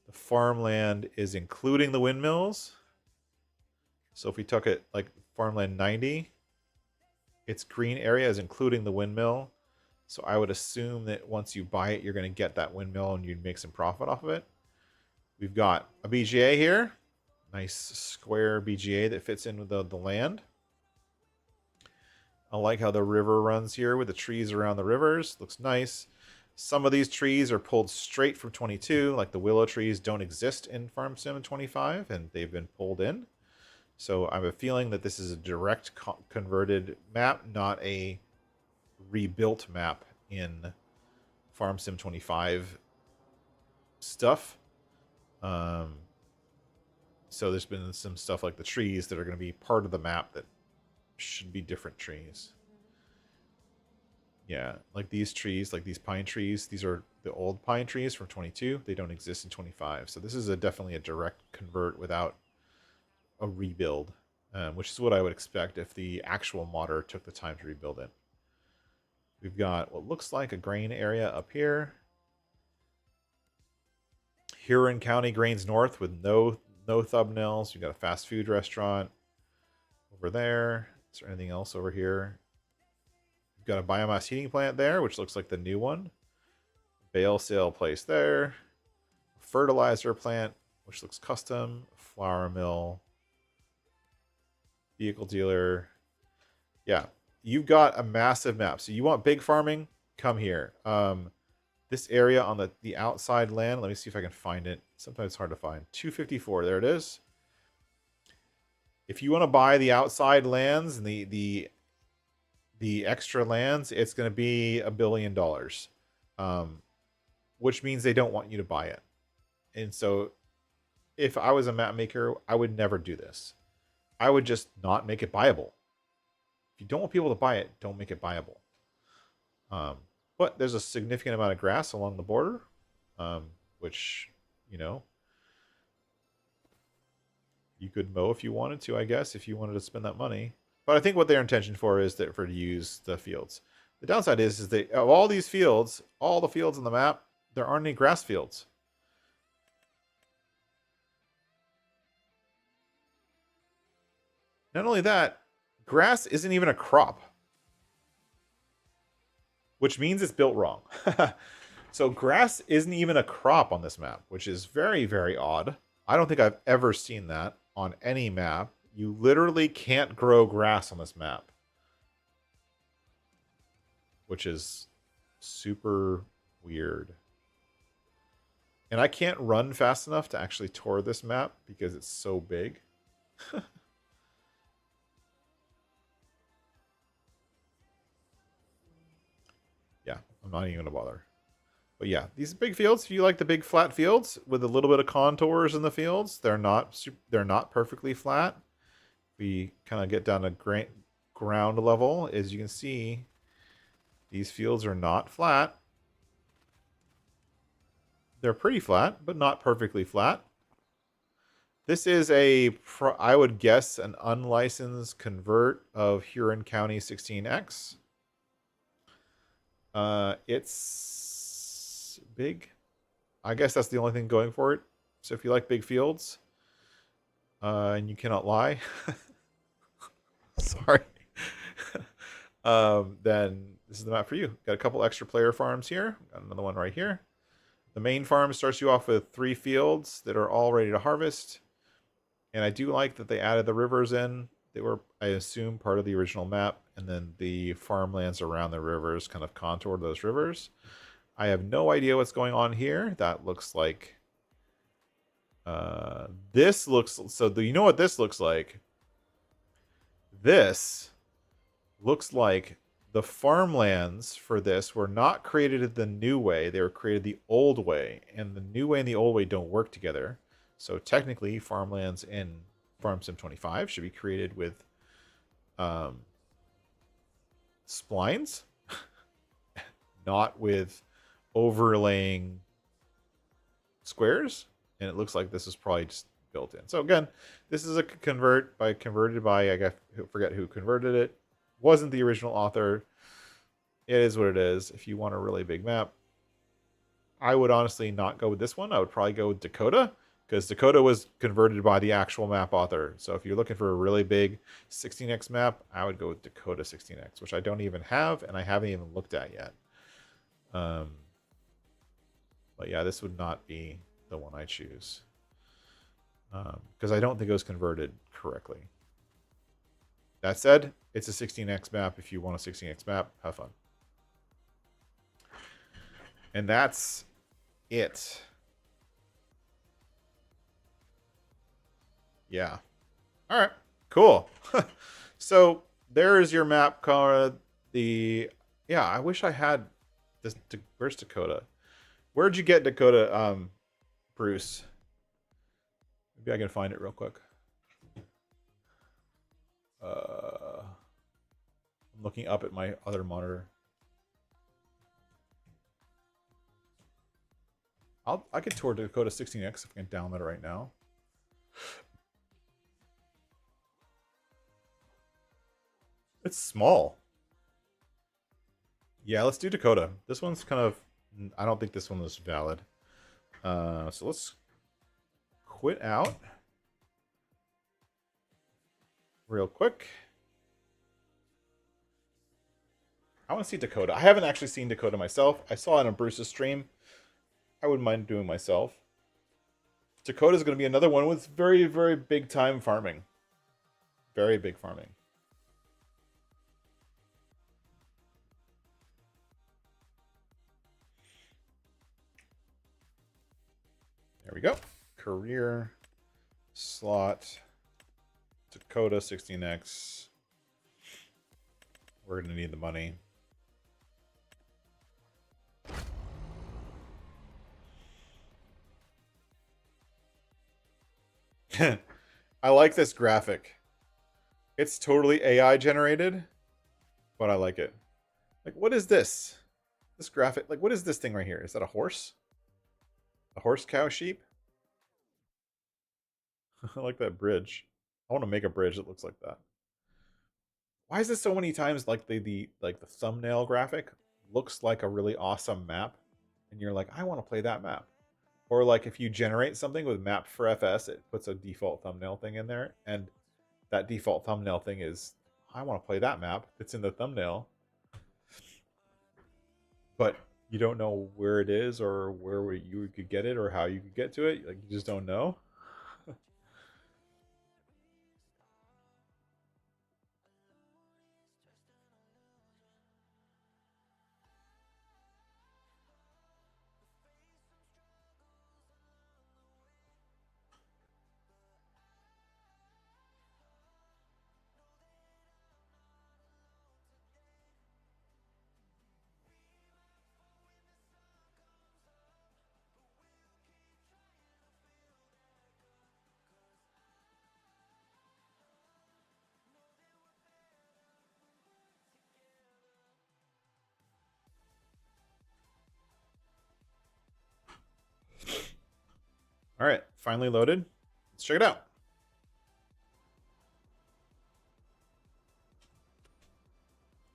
the farmland is including the windmills. So if we took it like farmland 90, its green area is including the windmill. So I would assume that once you buy it, you're going to get that windmill and you'd make some profit off of it. We've got a BGA here. Nice square BGA that fits in with the land. I like how the river runs here with the trees around the rivers. Looks nice. Some of these trees are pulled straight from 22, like the willow trees don't exist in Farm Sim 25, and they've been pulled in. So I have a feeling that this is a direct converted map, not a rebuilt map in Farm Sim 25 stuff. So there's been some stuff like the trees that are going to be part of the map that should be different trees. Yeah, like these trees, like these pine trees, these are the old pine trees from 22. They don't exist in 25. So this is definitely a direct convert without a rebuild, which is what I would expect if the actual modder took the time to rebuild it. We've got what looks like a grain area up here. Huron County grains north with no thumbnails. We've got a fast food restaurant over there. Is there anything else over here? We've got a biomass heating plant there, which looks like the new one. Bale sale place there. Fertilizer plant, which looks custom. Flour mill. Vehicle dealer. Yeah, you've got a massive map. So you want big farming? Come here. This area on the outside land, let me see if I can find it. Sometimes it's hard to find. 254, there it is. If you want to buy the outside lands and the extra lands, it's going to be $1 billion, which means they don't want you to buy it. And so if I was a map maker, I would never do this. I would just not make it buyable. If you don't want people to buy it, don't make it buyable. But there's a significant amount of grass along the border, which, you know, you could mow if you wanted to, I guess, if you wanted to spend that money. But I think what their intention for is that to use the fields. The downside is that of all these fields, all the fields on the map, there aren't any grass fields. Not only that, grass isn't even a crop, which means it's built wrong. So grass isn't even a crop on this map, which is very, very odd. I don't think I've ever seen that on any map. You literally can't grow grass on this map, which is super weird. And I can't run fast enough to actually tour this map because it's so big. Yeah, I'm not even going to bother. But yeah, these big fields, if you like the big flat fields with a little bit of contours in the fields, they're not perfectly flat. We kind of get down to ground level. As you can see, these fields are not flat. They're pretty flat, but not perfectly flat. This is I would guess, an unlicensed convert of Huron County 16X. It's big. I guess that's the only thing going for it. So if you like big fields, and you cannot lie, sorry, then this is the map for you. Got a couple extra player farms here. Got another one right here. The main farm starts you off with 3 fields that are all ready to harvest. And I do like that they added the rivers in. They were, I assume, part of the original map. And then the farmlands around the rivers kind of contoured those rivers. I have no idea what's going on here. That looks like... this looks... So you know what this looks like? This looks like the farmlands for this were not created the new way. They were created the old way. And the new way and the old way don't work together. So technically, farmlands in Farm Sim 25 should be created with splines, not with overlaying squares. And it looks like this is probably just built in. So again, this is a converted by, I forget who converted it. Wasn't the original author. It is what it is. If you want a really big map, I would honestly not go with this one. I would probably go with Dakota, because Dakota was converted by the actual map author. So if you're looking for a really big 16x map, I would go with Dakota 16x, which I don't even have, and I haven't even looked at yet. But yeah, this would not be the one I choose, because I don't think it was converted correctly. That said, it's a 16x map. If you want a 16x map, have fun. And that's it. Yeah. All right. Cool. So there is your map card. Yeah, I wish I had this. Where's Dakota? Where'd you get Dakota, Bruce? Maybe I can find it real quick. I'm looking up at my other monitor. I could tour Dakota 16x if I can download it right now. It's small. Yeah, let's do Dakota. This one's kind of... I don't think this one is valid. So let's quit out real quick. I want to see Dakota. I haven't actually seen Dakota myself. I saw it on Bruce's stream. I wouldn't mind doing myself. Dakota is going to be another one with very, very big time farming. Very big farming. There we go. Career slot Dakota 16x. We're going to need the money. I like this graphic. It's totally AI generated, but I like it. Like, what is this? This graphic, like, what is this thing right here? Is that a horse? A horse, cow, sheep? I like that bridge. I want to make a bridge that looks like that. Why is this so many times like the thumbnail graphic looks like a really awesome map, and you're like, I want to play that map. Or like if you generate something with map for FS, it puts a default thumbnail thing in there, and that default thumbnail thing is, I want to play that map that's in the thumbnail. But you don't know where it is or where you could get it or how you could get to it. Like, you just don't know. All right, finally loaded. Let's check it out.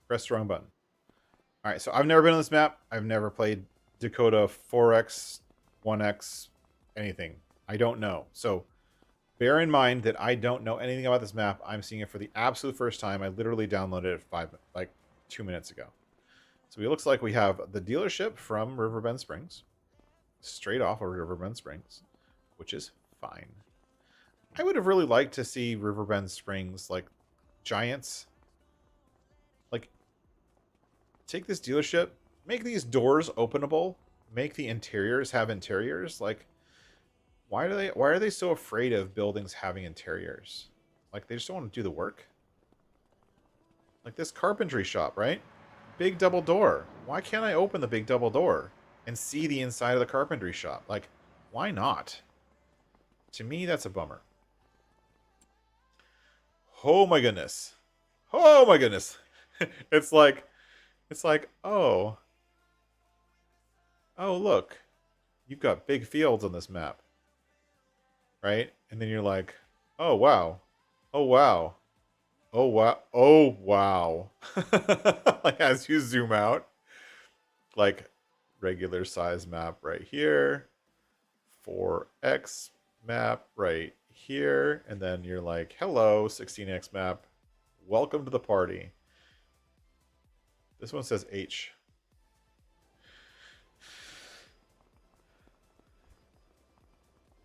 Press the wrong button. All right, so I've never been on this map. I've never played Dakota 4x, 1x, anything. I don't know. So bear in mind that I don't know anything about this map. I'm seeing it for the absolute first time. I literally downloaded it 2 minutes ago. So it looks like we have the dealership from Riverbend Springs, straight off of Riverbend Springs, which is fine. I would have really liked to see Riverbend Springs, like, giants. Like, take this dealership, make these doors openable, make the interiors have interiors. Like, why are they so afraid of buildings having interiors? Like, they just don't want to do the work. Like this carpentry shop, right? Big double door. Why can't I open the big double door and see the inside of the carpentry shop? Like, why not? To me, that's a bummer. Oh my goodness. Oh my goodness. it's like, oh, look, you've got big fields on this map, right? And then you're like, oh wow, oh wow, oh wow, oh wow. Like as you zoom out, like regular size map right here, 4x map right here, and then you're like, hello, 16x map, welcome to the party. This one says H.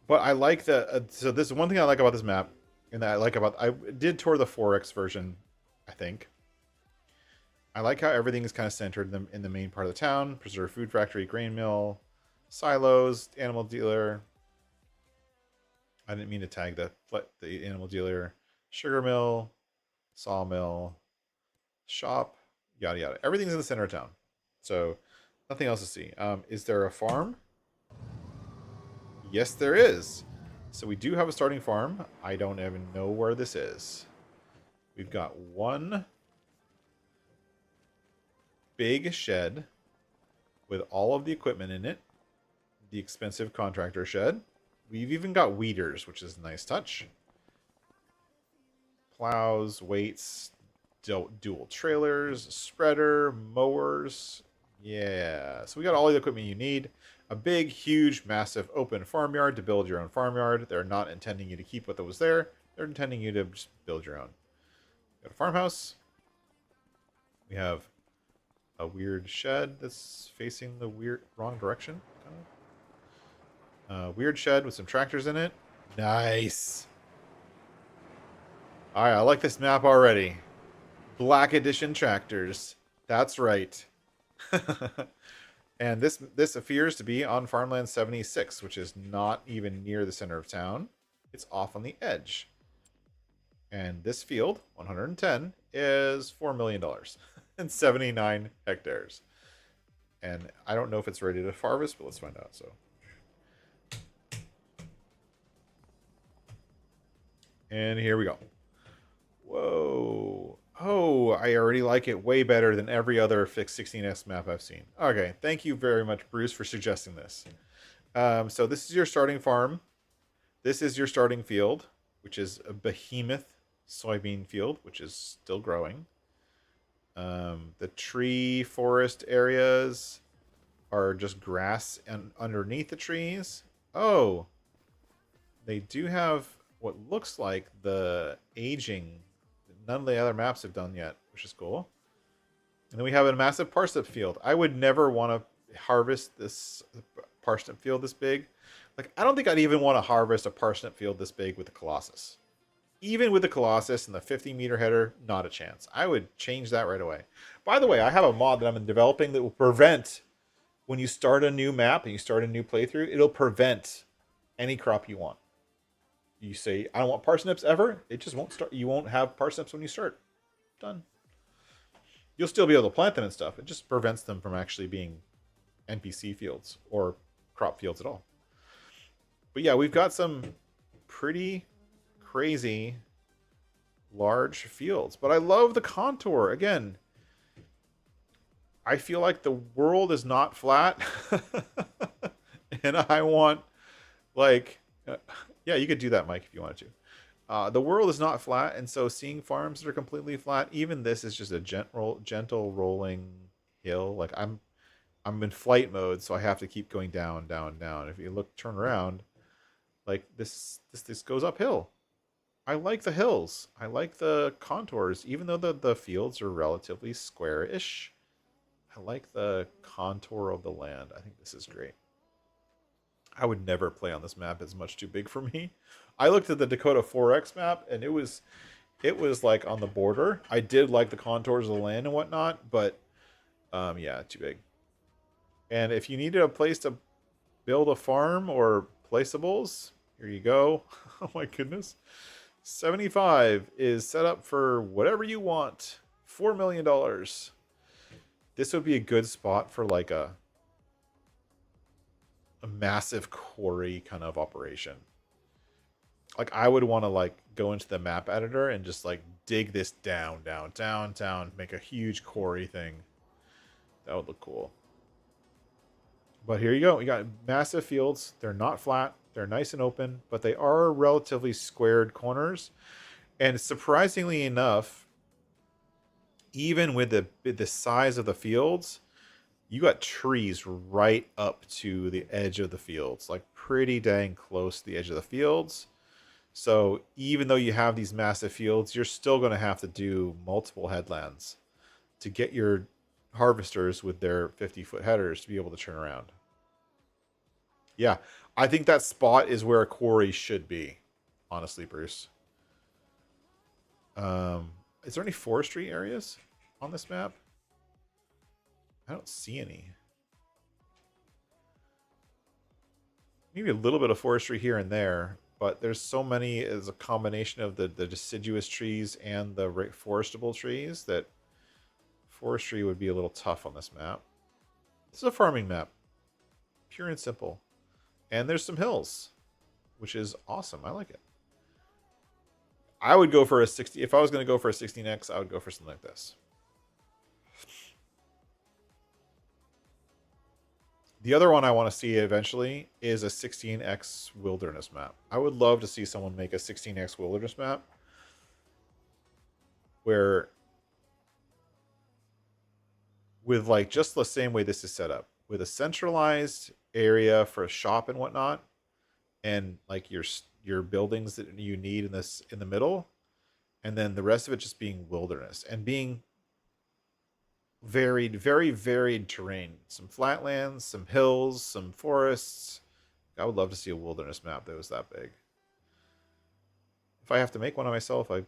But I like the so this is one thing I like about this map, and that I like about, I did tour the 4x version, I think. I like how everything is kind of centered in the main part of the town. Preserve food factory, grain mill, silos, animal dealer. I didn't mean to tag the animal dealer, sugar mill, sawmill, shop, yada yada. Everything's in the center of town, so nothing else to see. Is there a farm? Yes, there is. So we do have a starting farm. I don't even know where this is. We've got one big shed with all of the equipment in it. The expensive contractor shed. We've even got weeders, which is a nice touch. Plows, weights, dual trailers, spreader, mowers. Yeah, so we got all the equipment you need. A big, huge, massive open farmyard to build your own farmyard. They're not intending you to keep what was there. They're intending you to just build your own. We got a farmhouse. We have a weird shed that's facing the wrong direction. Kind of. Weird shed with some tractors in it. Nice. All right, I like this map already. Black Edition tractors. That's right. And this appears to be on Farmland 76, which is not even near the center of town. It's off on the edge. And this field, 110, is $4 million and 79 hectares. And I don't know if it's ready to harvest, but let's find out. So, and here we go. Whoa. Oh, I already like it way better than every other fixed 16S map I've seen. Okay, thank you very much, Bruce, for suggesting this. So this is your starting farm. This is your starting field, which is a behemoth soybean field, which is still growing. The tree forest areas are just grass and underneath the trees. Oh, they do have what looks like the aging none of the other maps have done yet, which is cool. And then we have a massive parsnip field. I would never want to harvest this parsnip field this big. Like, I don't think I'd even want to harvest a parsnip field this big with the Colossus. Even with the Colossus and the 50-meter header, not a chance. I would change that right away. By the way, I have a mod that I'm developing that will prevent, when you start a new map and you start a new playthrough, it'll prevent any crop you want. You say, I don't want parsnips ever, it just won't start. You won't have parsnips when you start. Done. You'll still be able to plant them and stuff. It just prevents them from actually being NPC fields or crop fields at all. But yeah, we've got some pretty crazy large fields. But I love the contour. Again, I feel like the world is not flat. And I want, like... yeah, you could do that, Mike, if you wanted to. The world is not flat, and so seeing farms that are completely flat, even this is just a gentle rolling hill. Like I'm in flight mode, so I have to keep going down, down, down. If you turn around, Like this goes uphill. I like the hills. I like the contours, even though the fields are relatively square-ish. I like the contour of the land. I think this is great. I would never play on this map. It's much too big for me. I looked at the Dakota 4X map, and it was like on the border. I did like the contours of the land and whatnot, but yeah, too big. And if you needed a place to build a farm or placeables, here you go. Oh my goodness. 75 is set up for whatever you want. $4 million. This would be a good spot for like a massive quarry kind of operation. Like I would want to like go into the map editor and just like dig this down, make a huge quarry thing. That would look cool. But here you go. You got massive fields. They're not flat. They're nice and open, but they are relatively squared corners. And surprisingly enough, even with the size of the fields, you got trees right up to the edge of the fields, like pretty dang close to the edge of the fields. So even though you have these massive fields, you're still going to have to do multiple headlands to get your harvesters with their 50-foot headers to be able to turn around. Yeah, I think that spot is where a quarry should be, honestly, Bruce. Is there any forestry areas on this map? I don't see any. Maybe a little bit of forestry here and there, but there's so many as a combination of the deciduous trees and the forestable trees that forestry would be a little tough on this map. This is a farming map. Pure and simple. And there's some hills, which is awesome. I like it. I would go for a 60. If I was going to go for a 16X, I would go for something like this. The other one I want to see eventually is a 16X wilderness map. I would love to see someone make a 16X wilderness map where, with like just the same way this is set up, with a centralized area for a shop and whatnot, and like your buildings that you need in the middle, and then the rest of it just being wilderness and being varied, very varied terrain. Some flatlands, some hills, some forests. I would love to see a wilderness map that was that big. If I have to make one of myself, I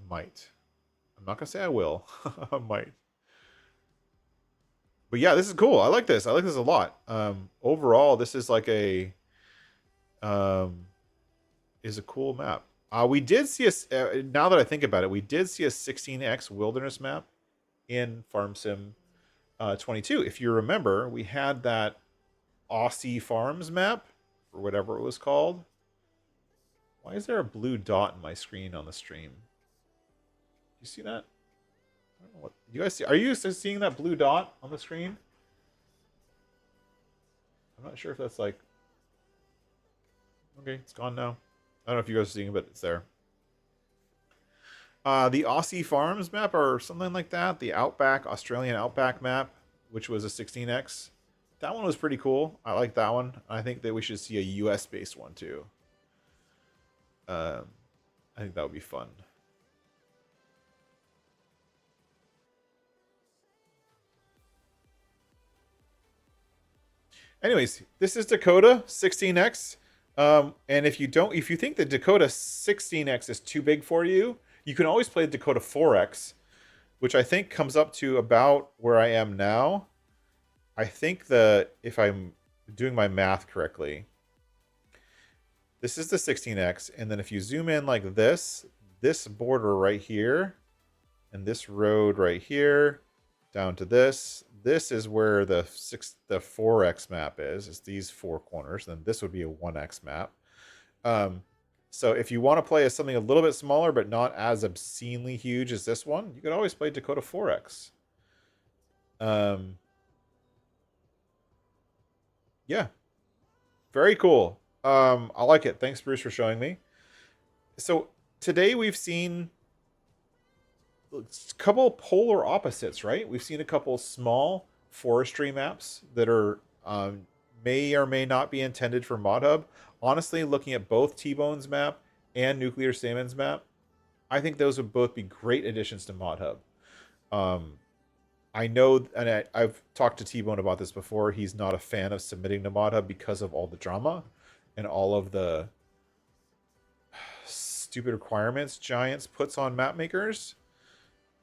might. I'm not gonna say I will. I might. But yeah, this is cool. I like this. I like this a lot. Overall, this is like a is a cool map. We did see now that I think about it, we did see a 16X wilderness map in Farm Sim 22. If you remember, we had that Aussie Farms map, or whatever it was called. Why is there a blue dot in my screen on the stream? You see that? I don't know what you guys see. Are you seeing that blue dot on the screen? I'm not sure if that's like... Okay, it's gone now. I don't know if you guys are seeing it, but it's there. The Aussie Farms map or something like that. The Outback, Australian Outback map, which was a 16X. That one was pretty cool. I like that one. I think that we should see a US-based one too. I think that would be fun. Anyways, this is Dakota 16X. And if you think the Dakota 16X is too big for you, you can always play the Dakota 4X, which I think comes up to about where I am now. I think if I'm doing my math correctly, this is the 16X, and then if you zoom in like this border right here, and this road right here, down to this is where the 4X map is. It's these four corners. Then this would be a 1X map. So if you want to play as something a little bit smaller, but not as obscenely huge as this one, you could always play Dakota 4X. Yeah. Very cool. I like it. Thanks, Bruce, for showing me. So today we've seen a couple polar opposites, right? We've seen a couple small forestry maps that are may or may not be intended for ModHub. honestly, looking at both T-Bone's map and Nuclear Salmon's map, I think those would both be great additions to ModHub. Um, I know, and I've talked to T-Bone about this before. He's not a fan of submitting to ModHub because of all the drama and all of the stupid requirements Giants puts on map makers.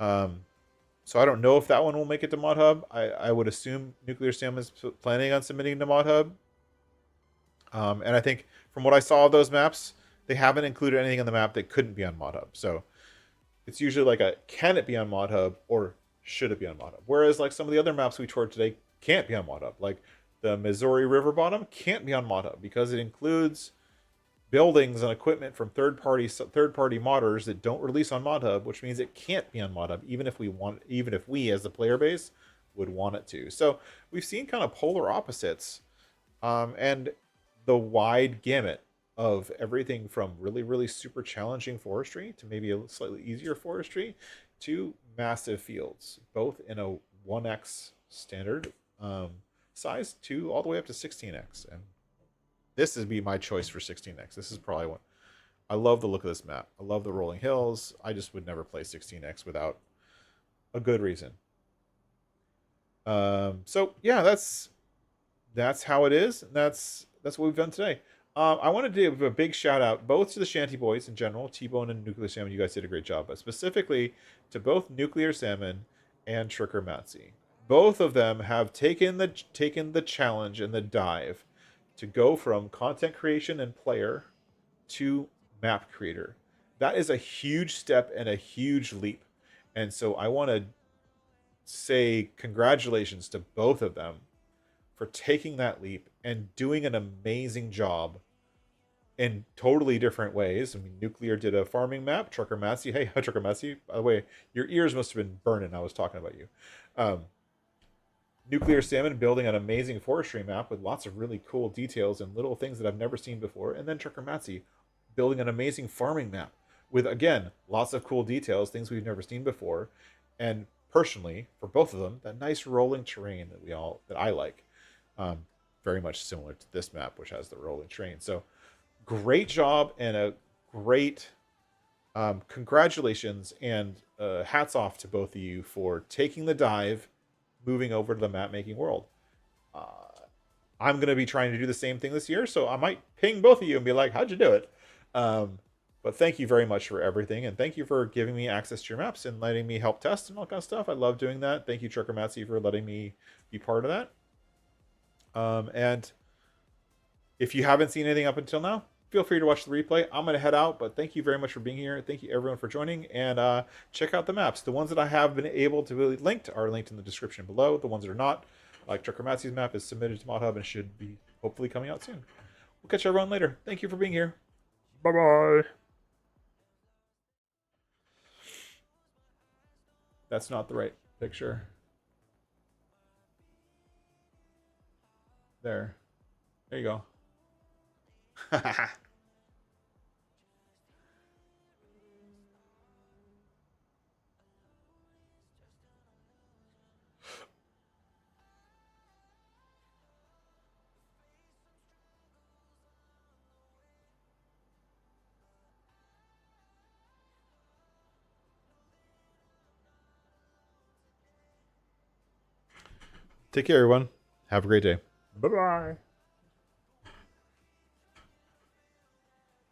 So I don't know if that one will make it to ModHub. I would assume Nuclear Salmon is planning on submitting to ModHub. And I think from what I saw of those maps, they haven't included anything on the map that couldn't be on ModHub. So it's usually like a can it be on ModHub or should it be on ModHub? Whereas like some of the other maps we toured today can't be on ModHub. Like the Missouri River Bottom can't be on ModHub because it includes buildings and equipment from third-party modders that don't release on ModHub, which means it can't be on ModHub, even if we as the player base would want it to. So we've seen kind of polar opposites, and the wide gamut of everything from really, really super challenging forestry to maybe a slightly easier forestry to massive fields, both in a 1x standard size to all the way up to 16x. And this would be my choice for 16x. This is probably one. I love the look of this map. I love the rolling hills. I just would never play 16x without a good reason. So yeah, that's how it is. That's what we've done today. I wanted to give a big shout out both to the Shanty Boys in general, T-Bone and Nuclear Salmon. You guys did a great job, but specifically to both Nuclear Salmon and Tricker Matzy. Both of them have taken the challenge and the dive to go from content creation and player to map creator. That is a huge step and a huge leap. And so I want to say congratulations to both of them for taking that leap and doing an amazing job in totally different ways. I mean, Nuclear did a farming map. Trucker Matzy, hey, Trucker Matzy, by the way, your ears must have been burning. I was talking about you. Nuclear Salmon building an amazing forestry map with lots of really cool details and little things that I've never seen before. And then Trucker Matzy building an amazing farming map with, again, lots of cool details, things we've never seen before. And personally, for both of them, that nice rolling terrain that I like. Very much similar to this map, which has the rolling terrain. So great job and a great congratulations and hats off to both of you for taking the dive, moving over to the map making world. I'm going to be trying to do the same thing this year, so I might ping both of you and be like, how'd you do it? But thank you very much for everything, and thank you for giving me access to your maps and letting me help test and all kind of stuff. I love doing that. Thank you, Trucker Matzy, for letting me be part of that. And if you haven't seen anything up until now, feel free to watch the replay. I'm going to head out, but thank you very much for being here. Thank you everyone for joining, and check out the maps. The ones that I have been able to really linked are linked in the description below. The ones that are not, like Trucker Matzy's map, is submitted to ModHub and should be hopefully coming out soon. We'll catch everyone later. Thank you for being here. Bye-bye. That's not the right picture. There you go. Take care, everyone. Have a great day. Bye-bye.